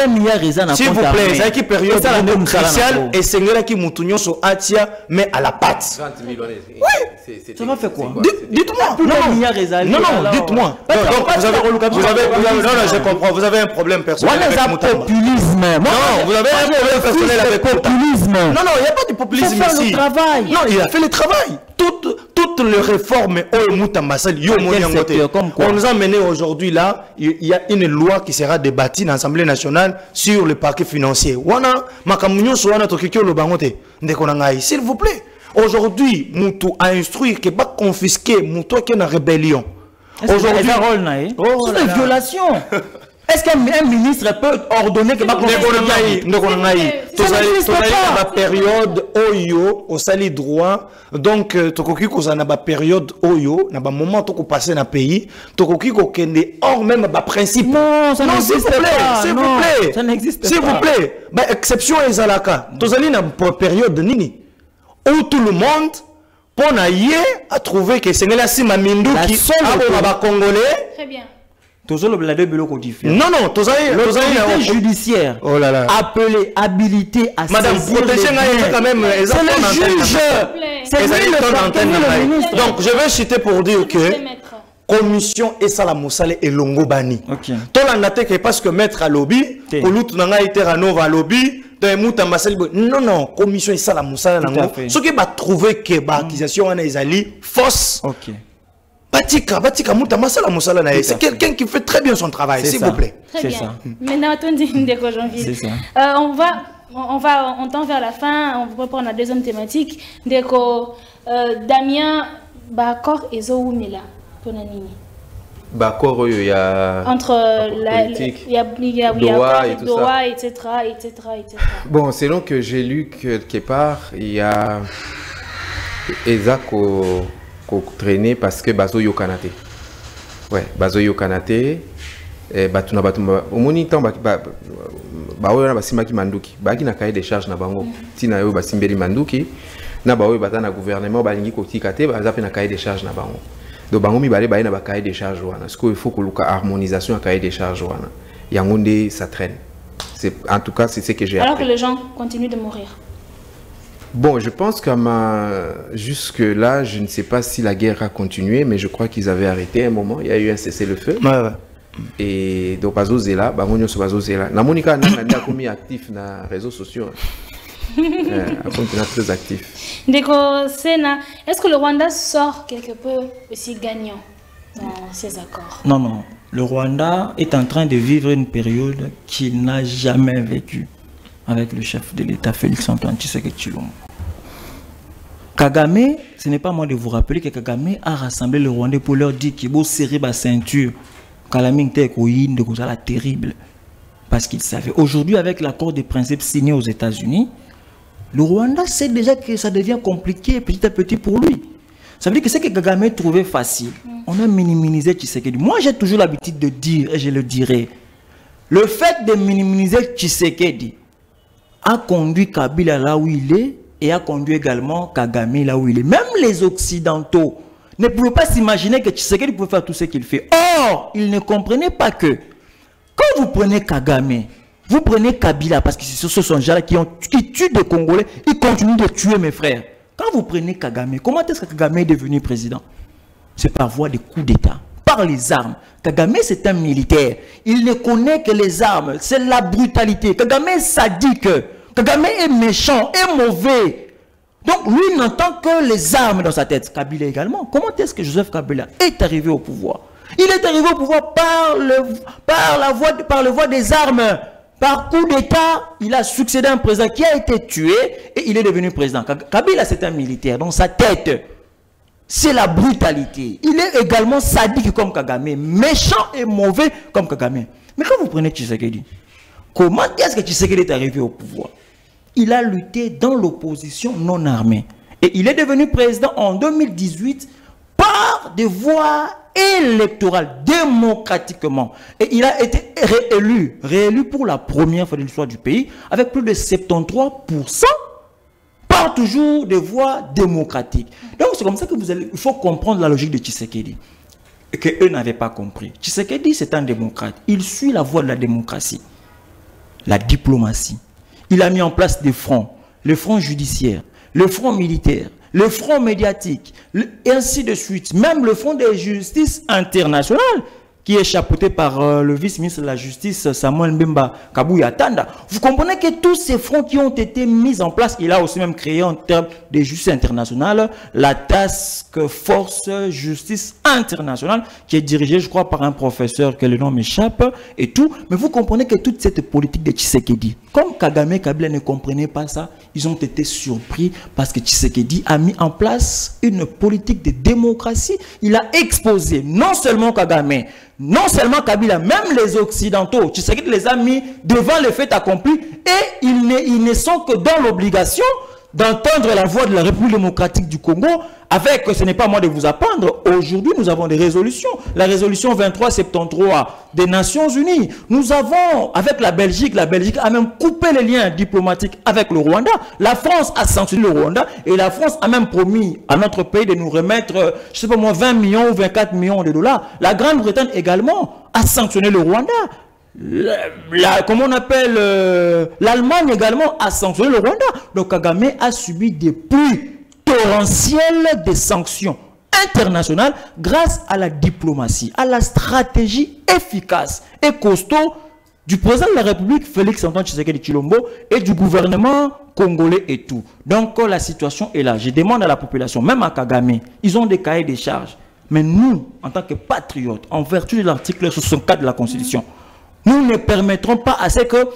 S'il vous plaît, ça qui période cruciale et c'est là qui moutonyo so atia mais à la patte. Oui. Ça m'a fait quoi? Dites-moi. Non, dites-moi. Non, je comprends. Vous avez un problème personnel avec Moutamba. Populisme. Non, vous avez un problème personnel avec populisme. Non, il n'y a pas de populisme ici. Non, il a fait le travail. Toutes les réformes Moutamba, on nous a mené aujourd'hui là, il y a une loi qui sera débattue dans l'Assemblée nationale sur le parquet financier. S'il vous plaît. Aujourd'hui, Moutou a instruit que va confisquer Moutou qui est en rébellion. Aujourd'hui, c'est une violation. Est-ce qu'un ministre peut ordonner que ma la période Oyo au sali droit donc tokoki kozana ba période Oyo na ba moment toko passer na pays tokoki ko kende hors même ba principe. Non, ça n'existe pas. S'il vous plaît. Ça n'existe pas. S'il vous plaît. Ba exception ezalaka. Tozali na période nini où tout le monde pour a trouvé que c'est là si ma minduki a congolais. Très bien. Non, l'autorité judiciaire appelée habilité à Madame, protégez quand même. C'est le juge. C'est le ministre. Donc, je vais citer pour dire que commission et Salamoussale et Longo Bani. Parce que maître à lobby, non, commission et Salamoussale, ce qui va trouver que l'accusation est fausse. C'est quelqu'un qui fait très bien son travail, s'il vous plaît. Très bien. Maintenant, on tend vers la fin, on va reprendre la deuxième thématique. Damien, Bakor et Zoumela, Bakor, il y a entre la Doha, etc. Bon, selon que j'ai lu quelque part, il y a Ezako traîné parce que Bazo Yokanate. Ouais, Bazo Yokanate. Batuna Batuma. Au moniteur, Baoyo Basimaki Manduki. Baki na cahier des charges na bango. Tina yo Basimbeli Manduki. Na Baoyo Batana gouvernement, Balingi Kotikate, Bazape na cahier des charges na bango. Donc bango mi balé na ba cahier des charges wana. Ce qu'il faut que luka harmonisation à cahier des charges wana. Yangonde ça traîne. En tout cas, c'est ce que j'ai appris. Alors que les gens continuent de mourir. Bon, je pense que jusque-là, je ne sais pas si la guerre a continué, mais je crois qu'ils avaient arrêté à un moment. Il y a eu un cessez-le-feu. Ouais. Et donc, Bazo Zela, Bagonyo sur Bazo Zela. La Monica n'a commis actif dans les réseaux sociaux. Après, très actif. Ndeko Sena, est-ce que le Rwanda sort quelque peu aussi gagnant dans ces accords? Non. Le Rwanda est en train de vivre une période qu'il n'a jamais vécue avec le chef de l'État, Félix-Antoine Tshisekedi Tshilombo. Kagame, ce n'est pas moi de vous rappeler que Kagame a rassemblé le Rwandais pour leur dire qu'il faut serrer la ceinture Kalaming Tekoïne de Kozala terrible. Parce qu'il savait. Aujourd'hui, avec l'accord des principes signé aux États-Unis, le Rwanda sait déjà que ça devient compliqué petit à petit pour lui. Ça veut dire que ce que Kagame trouvait facile, on a minimisé Tshisekedi. Moi, j'ai toujours l'habitude de dire, et je le dirai, le fait de minimiser Tshisekedi a conduit Kabila là où il est et a conduit également Kagame là où il est. Même les Occidentaux ne pouvaient pas s'imaginer que Tshisekedi pouvait faire tout ce qu'il fait. Or, ils ne comprenaient pas que quand vous prenez Kagame, vous prenez Kabila, parce que ce sont ces gens-là qui tuent des Congolais, ils continuent de tuer mes frères. Quand vous prenez Kagame, comment est-ce que Kagame est devenu président? C'est par voie de coups d'État, par les armes. Kagame, c'est un militaire. Il ne connaît que les armes. C'est la brutalité. Kagame est sadique. Kagame est méchant, est mauvais. Donc, lui n'entend que les armes dans sa tête. Kabila également. Comment est-ce que Joseph Kabila est arrivé au pouvoir? Il est arrivé au pouvoir par le voie des armes. Par coup d'État, il a succédé à un président qui a été tué et il est devenu président. Kabila, c'est un militaire. Dans sa tête, c'est la brutalité. Il est également sadique comme Kagame, méchant et mauvais comme Kagame. Mais quand vous prenez Tshisekedi, comment est-ce que Tshisekedi est arrivé au pouvoir? Il a lutté dans l'opposition non armée. Et il est devenu président en 2018 par des voies électorales, démocratiquement. Et il a été réélu pour la première fois de l'histoire du pays, avec plus de 73%, par toujours des voies démocratiques. Donc c'est comme ça que il faut comprendre la logique de Tshisekedi, et qu'eux n'avaient pas compris. Tshisekedi, c'est un démocrate. Il suit la voie de la démocratie, la diplomatie. Il a mis en place des fronts, le front judiciaire, le front militaire, le front médiatique, et ainsi de suite. Même le front de justice internationale, qui est chapeauté par le vice-ministre de la Justice, Samuel Mbemba Kabuya Tanda. Vous comprenez que tous ces fronts qui ont été mis en place, il a aussi même créé en termes de justice internationale, la Task Force Justice Internationale, qui est dirigée, je crois, par un professeur que le nom m'échappe, et tout. Mais vous comprenez que toute cette politique de Tshisekedi, comme Kagame et Kabila ne comprenaient pas ça, ils ont été surpris parce que Tshisekedi a mis en place une politique de démocratie. Il a exposé non seulement Kagame, non seulement Kabila, même les Occidentaux, Tshisekedi les a mis devant les faits accomplis et ils ne sont que dans l'obligation d'entendre la voix de la République démocratique du Congo avec, ce n'est pas moi de vous apprendre, aujourd'hui nous avons des résolutions. La résolution 2373 des Nations Unies. Nous avons, avec la Belgique a même coupé les liens diplomatiques avec le Rwanda. La France a sanctionné le Rwanda et la France a même promis à notre pays de nous remettre, je ne sais pas moi, 20 millions ou 24 millions de dollars. La Grande-Bretagne également a sanctionné le Rwanda. Comment on appelle l'Allemagne également a sanctionné le Rwanda. Donc Kagame a subi des pluies torrentielles de sanctions internationales grâce à la diplomatie, à la stratégie efficace et costaud du président de la République Félix Antoine Tshisekedi Tshilombo et du gouvernement congolais et tout. Donc la situation est là. Je demande à la population, même à Kagame, ils ont des cahiers de charges. Mais nous, en tant que patriotes, en vertu de l'article 64 de la Constitution, nous ne permettrons pas à ce que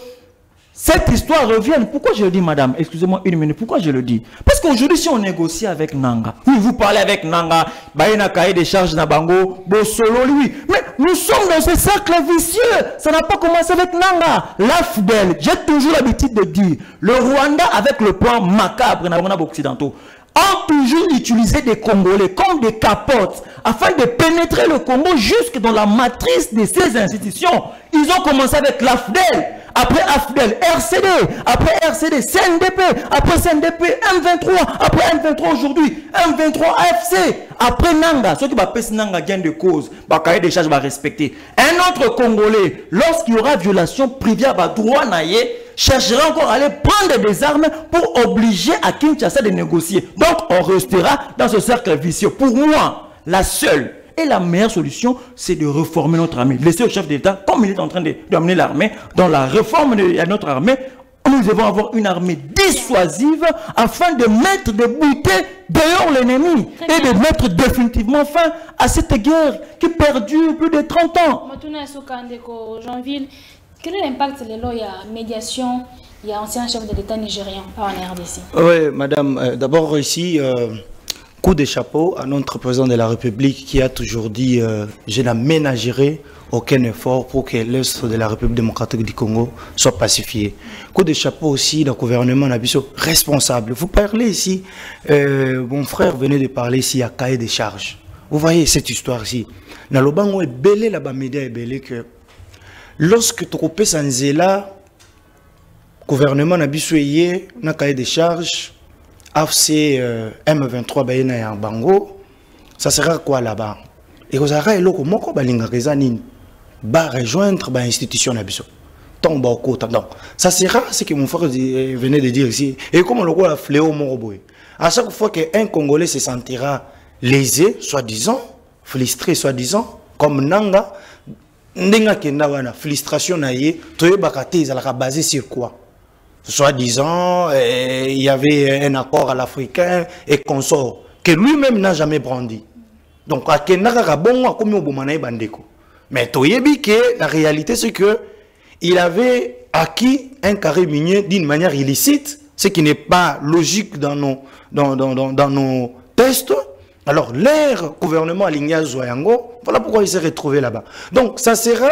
cette histoire revienne. Pourquoi je le dis, madame? Excusez-moi une minute. Pourquoi je le dis? Parce qu'aujourd'hui, si on négocie avec Nanga, oui, vous parlez avec Nanga, Baïna Kaye des charges Nabango, Bossolo, lui. Mais nous sommes dans ce cercle vicieux. Ça n'a pas commencé avec Nanga. L'AFDEL, j'ai toujours l'habitude de dire, le Rwanda avec le plan macabre, occidentaux, ont toujours utilisé des Congolais comme des capotes afin de pénétrer le Congo jusque dans la matrice de ces institutions. Ils ont commencé avec l'AFDEL, après AFDEL, RCD, après RCD, CNDP, après CNDP, M23, après M23 aujourd'hui, M23 AFC, après Nanga, ceux qui va passer Nanga gain de cause, va cahier des charges, va respecter. Un autre Congolais, lorsqu'il y aura violation privée, va droit naïe, cherchera encore à aller prendre des armes pour obliger à Kinshasa de négocier. Donc, on restera dans ce cercle vicieux. Pour moi, la seule et la meilleure solution, c'est de reformer notre armée. Laisser le chef d'État, comme il est en train d'amener l'armée, dans la réforme de notre armée, nous devons avoir une armée dissuasive afin de mettre des bouteilles dehors l'ennemi et de mettre définitivement fin à cette guerre qui perdure plus de 30 ans. Quel est l'impact de la médiation? Il y a ancien chef de l'État nigérien en RDC. Oui, madame. D'abord ici, Coup de chapeau à notre président de la République qui a toujours dit je n'aménagerai aucun effort pour que l'Est de la République démocratique du Congo soit pacifié. Coup de chapeau aussi au gouvernement Nabiso responsable. Vous parlez ici, mon frère venait de parler ici à cahier des charges. Vous voyez cette histoire-ci. Dans le bango est belé là-bas, média est belé que lorsque tu coupes Sanzela, gouvernement Nabiso yé, na cahier des charges, AFC M23 bayena ya bango, ça sera quoi là-bas? Et vous avez le moko balinga rezanine ba rejoindre ba institution Nabiso. Donc ça sera ce que mon frère venait de dire ici. Et comme on le voit fléau moroboy. À chaque fois qu'un Congolais se sentira lésé, soi-disant, frustré, soi-disant, comme Nanga, Ndenga kenda wana frustration na ye, toye bakate ezalaka basé sur quoi? Soi-disant, il y avait un accord à l'Africain et consort que lui-même n'a jamais brandi. Donc, mais la réalité, c'est que il avait acquis un carré minier d'une manière illicite, ce qui n'est pas logique dans nos tests. Alors, leur gouvernement aligné à Zoyango, voilà pourquoi il s'est retrouvé là-bas. Donc, ça sera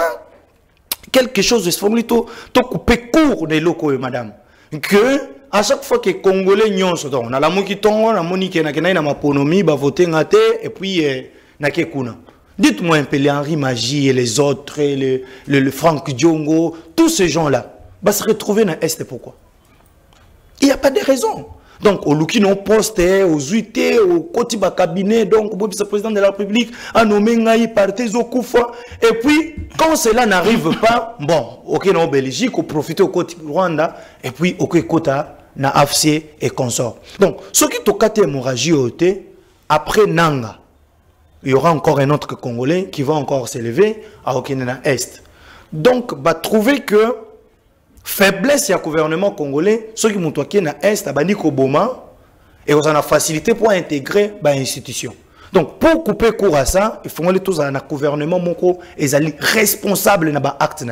quelque chose de formidable, to couper court des locaux, madame. Que à chaque fois que les Congolais nyonso on a la moki tongo na monique na maponomi ba voter ngate et puis na kekuna. Dites-moi un peu les Henri Magie et les autres le Franck Diongo, tous ces gens-là va se retrouver dans l'Est. Pourquoi? Il n'y a pas de raison. Donc, au Lukino poste, aux UT, au Kotiba cabinet, donc, au vice-président de la République, à nommer Ngaï, Partez au Koufa. Et puis, quand cela n'arrive pas, bon, ok, non, Belgique, au profiter au côté Rwanda, et puis, ok, Kota, na AFC et consort. Donc, ce qui est hémorragie au thé, après Nanga, il y aura encore un autre Congolais qui va encore s'élever à Okina Est. Donc, va trouver que faiblesse du gouvernement congolais, ceux qui m'ont toqué dans l'Est, ils ont Boma et on a facilité pour intégrer l'institution. Donc, pour couper court à ça, il faut que tous un gouvernement et responsable de l'acte.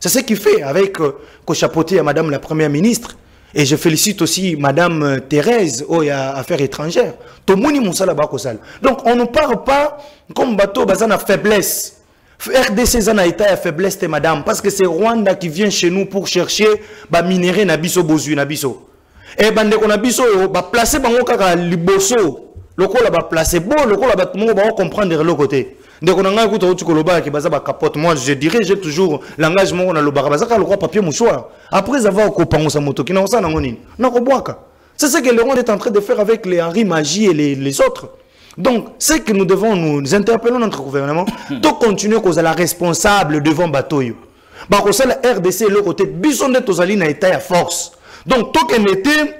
C'est ce qu'il fait avec le chapeauté à Madame la Première ministre. Et je félicite aussi Madame Thérèse, aux Affaires étrangères. Donc, on ne parle pas comme bateau, basant faiblesse. RDC a été à faiblesse, madame, parce que c'est Rwanda qui vient chez nous pour chercher bah minérer nabiso bozu nabiso. Et bande qu'on nabiso bah placer bango kaka liboso. Loko la ba placer bon, loko la ba tout le monde va comprendre de l'autre côté. Dès qu'on a écouté au Tukoloba qui baza ba capote, moi je dirais j'ai toujours l'engagement on a le barabaza ka le roi papier mouchoir. Après avoir coupé sa moto qui n'a pas ngoni. Non ko boaka. C'est ce que le Rwanda est en train de faire avec les Henri Magie et les autres. Donc, c'est que nous devons nous interpeller notre gouvernement de continuer à la responsable devant Batoyo. Parce que la RDC, le côté, bison de Tozali n'a été à force. Donc, tout qu'un été,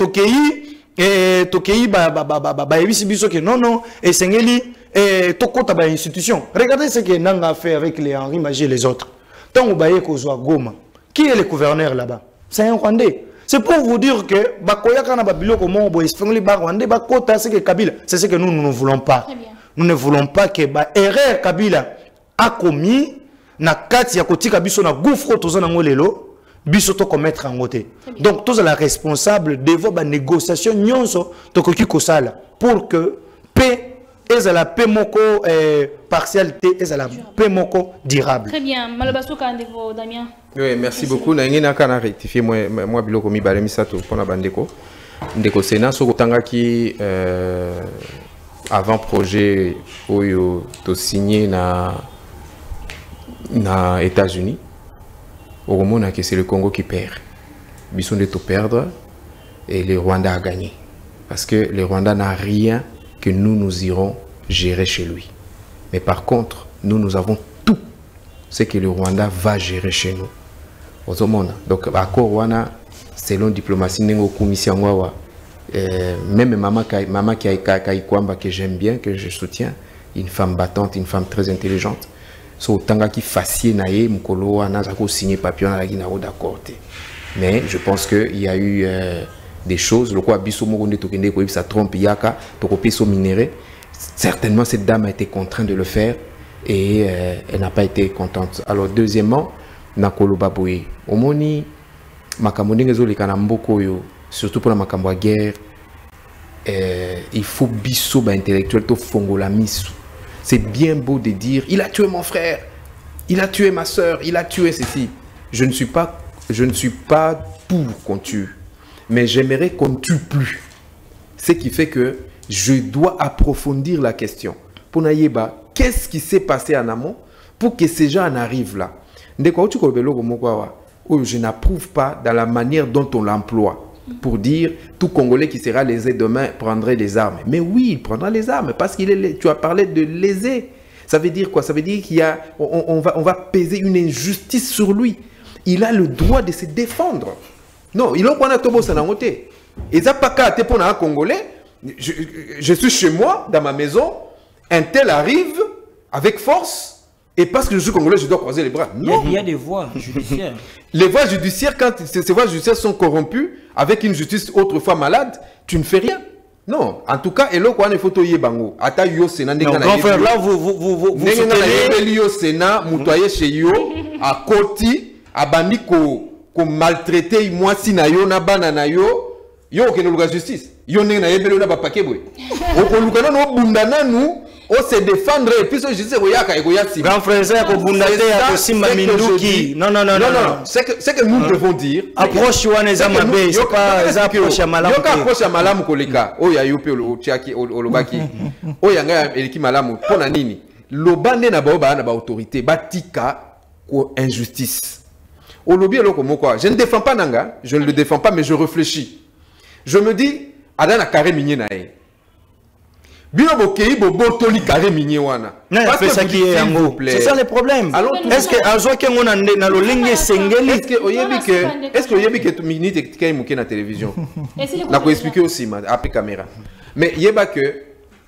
non, et Sengeli, et tout côté de l'institution. Regardez ce que Nanga a fait avec les Henri Magie et les autres. Tant que Baye Kozwa Goma, qui est le gouverneur là-bas? C'est un Rwandais. C'est pour vous dire que c'est ce que nous ne voulons pas. Nous ne voulons pas que erreur Kabila a commis na kati ya kotika biso na gouffre toza na ngolelo biso to commettre en côté. Donc tous la responsable devant ba négociation nyonso to koki kosala pour que paix et la paix moko partialité et la paix moko durable. Très bien. Malobaso Kandeko Damien. Oui, merci beaucoup. Na ngena kana rectifier moi biloko mi balemi sato pona bandeko. Ndeko Sénat so kotanga ki avant projet oyo to signé na États-Unis. Au moment que c'est le Congo qui perd. Bisson de tout perdre et le Rwanda a gagné. Parce que le Rwanda n'a rien que nous irons gérer chez lui. Mais par contre, nous avons tout ce que le Rwanda va gérer chez nous. Au monde. Donc, accord Rwanda, selon diplomatie, même maman Kaikwamba que j'aime bien, que je soutiens, une femme battante, une femme très intelligente. So tanga qui facié naé mukolo wana zako signé papier na la d'accord. Mais je pense que il y a eu des choses le quoi biso mokonde tokende ko ça trompe yaka to kopeso minéré. Certainement cette dame a été contrainte de le faire et elle n'a pas été contente. Alors deuxièmement nakolo baboye omoni makambo ndenge zo lekana mboko yo surtout pour la makambo guerre il faut bisso intellectuel to fongola misu. C'est bien beau de dire il a tué mon frère, il a tué ma soeur, il a tué ceci. Je ne suis pas pour qu'on tue, mais j'aimerais qu'on ne tue plus. Ce qui fait que je dois approfondir la question. Pour Naïba, qu'est-ce qui s'est passé en amont pour que ces gens en arrivent là? Je n'approuve pas dans la manière dont on l'emploie. Pour dire tout Congolais qui sera lésé demain prendrait les armes. Mais oui, il prendra les armes parce qu'il est. Tu as parlé de lésé. Ça veut dire quoi? Ça veut dire qu'il y a, on va peser une injustice sur lui. Il a le droit de se défendre. Non, il a pas tobo sanangote. Et ça pas qu'à pour un Congolais. Je suis chez moi dans ma maison. Un tel arrive avec force. Et parce que je suis Congolais, je dois croiser les bras. Non. Il y a des voies judiciaires. Les voies judiciaires, quand ces voies judiciaires sont corrompues, avec une justice autrefois malade, tu ne fais rien. Non. En tout cas, et là, quand on est photo bango, ata yo Sénat, non, grand frère, là, vous soutenez yo Sénat, moutoyer chez yo, à Koti, à bandi ko maltraité, moi si na yo, na banana yo, yo ke no luga justice. Yo ne na yebelo na ba pakebwe. O luga no bundana nous. On se défendre et puis je sais grand frère c'est que nous devons dire approche wana mabe c'est pas approche malamu approche malamu koleka oya yope otiaki olobaki oyanga eliki malamu pona nini lobande na ba autorité batika ko injustice olobi eloko moko je ne défends pas nanga je ne le défends pas mais je réfléchis je me dis adana carré minier na e c'est ça le problème. Est-ce que est-ce que oyebi que minute ektika muke na télévision na ko expliquer aussi après caméra mais yeba que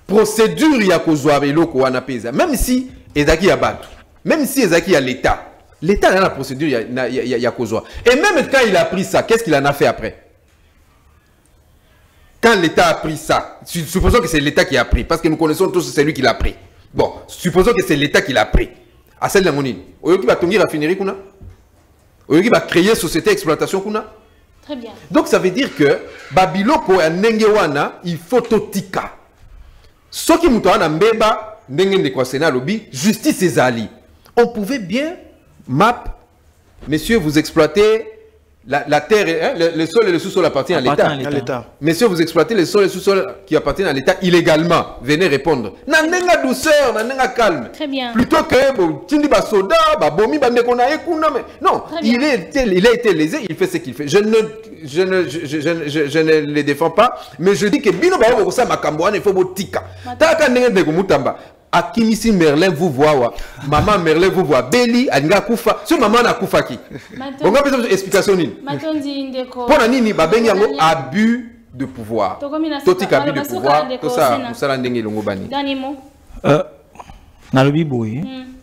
procédure ya kozwa eloko wana pesa même si ezaki ya bato même si ezaki ya l'état a la procédure ya kozwa et même quand il a pris ça qu'est-ce qu'il en a fait après? Quand l'État a pris ça, supposons que c'est l'État qui a pris, parce que nous connaissons tous c'est lui qui l'a pris. Bon, supposons que c'est l'État qui l'a pris. À celle de la monine. Oyoki va tongi raffinerie kuna. Oyoki va créer société d'exploitation kuna. Très bien. Donc ça veut dire que Babiloko ya nengewana, il faut totika. Ce qui nous a mbeba, ndenge kwa Sénat lobby, justice ezali. On pouvait bien map, messieurs, vous exploitez la terre, hein, le sol et le sous-sol appartiennent à l'État. Messieurs, vous exploitez le sol et le sous-sol qui appartiennent à l'État illégalement. Venez répondre. Nanenga douceur, nanenga calme. Très bien. Plutôt que tindi ba soda, ba bomi ba ndekona ekuna mais non, il a été lésé, il fait ce qu'il fait. Je ne les défends pas, mais je dis que bino ba ko sa makambo wana il faut botika. Taka ndenge de mutamba. Akimisi Merlin vous voit, maman Merlin vous voit, Beli, Anga Koufa, ce maman n'a Koufa qui. On a besoin d'explication. Pour la nini, babengi yango abus de pouvoir. Totika abus de pouvoir, tout ça, nous ça l'endenge longobani. Dernier mot. Dans le Biboye,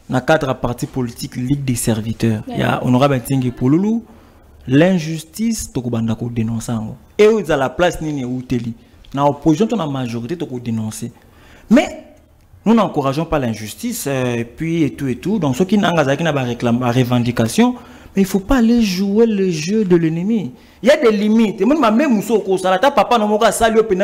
dans quatre partis politiques, Ligue des serviteurs, il y a honorable Ntingi Pouloulou, l'injustice, tokobanda ko dénoncer. Et où à la place nini outeli. Dans l'opposition, on a majorité toko dénoncer. Mais nous n'encourageons pas l'injustice, et puis et tout. Donc, ceux qui n'ont pas revendication, mais il ne faut pas aller jouer le jeu de l'ennemi. Il y a des limites. Même papa n'a salué mais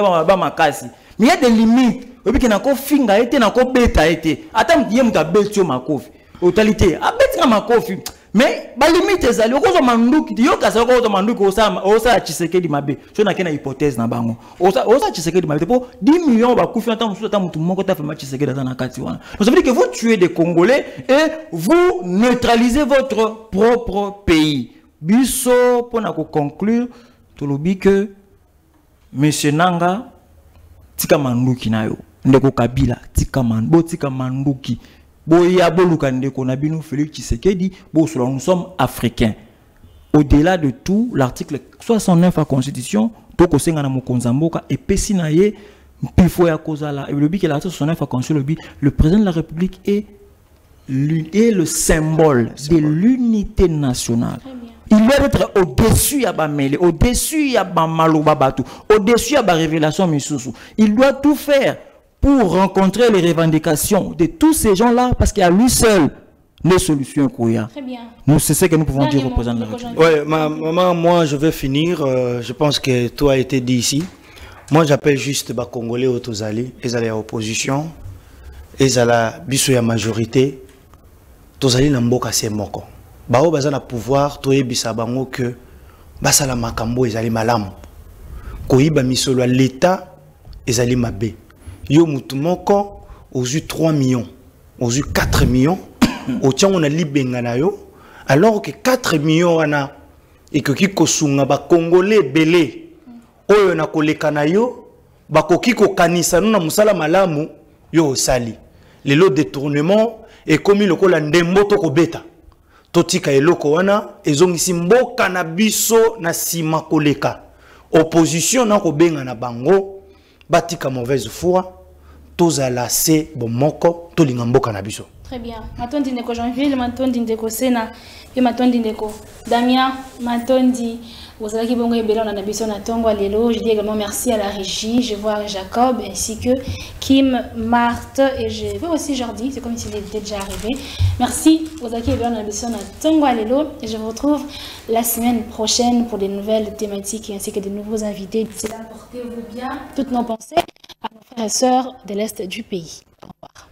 il y a des limites. Il y a des finga été, na ko beta été. Attends, il y a des betio makofi. Totalité. Abetinga makofi. Mais ba limite ezali okozo manduki yo kasa okozo manduki osa Tshisekedi mabe so na kena hypothèse na bango osa Tshisekedi mabe po 10 millions ba kufi ata musu ata mutu moko ta fema Tshisekedi dans na kati wana. Donc ça veut dire que vous tuez des Congolais et vous neutralisez votre propre pays. Biso pona ko conclure to lobi que monsieur Nanga tika manduki nayo ndeko Kabila tika manduki Boya boluka ndeko na bino Félix Tshisekedi, nous sommes africains. Au-delà de tout, l'article 69 de la Constitution, toko senga na mokonzamboka et pesi na ye pifo ya kozala. Et le but que l'article 69 de la Constitution, le président de la République est le symbole de l'unité nationale. Il doit être au-dessus ya bamele, au-dessus ya bamaloba batu, au-dessus ya ba révélation misusu. Il doit tout faire pour rencontrer les revendications de tous ces gens-là, parce qu'il y a lui seul les solutions qu'il y a. Très bien. Nous, c'est ce que nous pouvons dire au président de la République. Oui, maman, moi je vais finir. Je pense que tout a été dit ici. Moi, j'appelle juste les Congolais au Tozali, ils allaient à l'opposition, ils allaient à la majorité, Tozali n'amboka c'est moko. Bao baza na pouvoir, toye bisabango que basala makambo ils allaient malam. Koyiba misolo à l'État, ils allaient mabe. Yo mutu moko, aux eu 3 millions, aux eu 4 millions, au tient on a libenga na yo, alors que 4 millions ana et que kiko sunga ba Congolais belé. Oyo na koleka na yo bakoki ko kanisa na musala malamu yo osali lelo détournement et comme lokola ndembo to kobeta totika eloko wana ezongisi mboka na biso na sima koleka opposition na kobenga na bango batika mauvaise foi tozala se bomoko tolinga mboka na biso. Très bien. Matondi ndeko Jean-Ville, matondi ndeko Sena, et matondi ndeko Damien, matondi Ozalaki bongo ebela na biso na tongo lelo. Je dis également merci à la régie, je vois Jacob ainsi que Kim, Marthe et je vois aussi Jordi, c'est comme s'il était déjà arrivé. Merci Ozalaki ebela na biso na tongo lelo et je vous retrouve la semaine prochaine pour des nouvelles thématiques ainsi que des nouveaux invités. D'ici là, portez-vous bien, toutes nos pensées à nos frères et sœurs de l'Est du pays. Au revoir.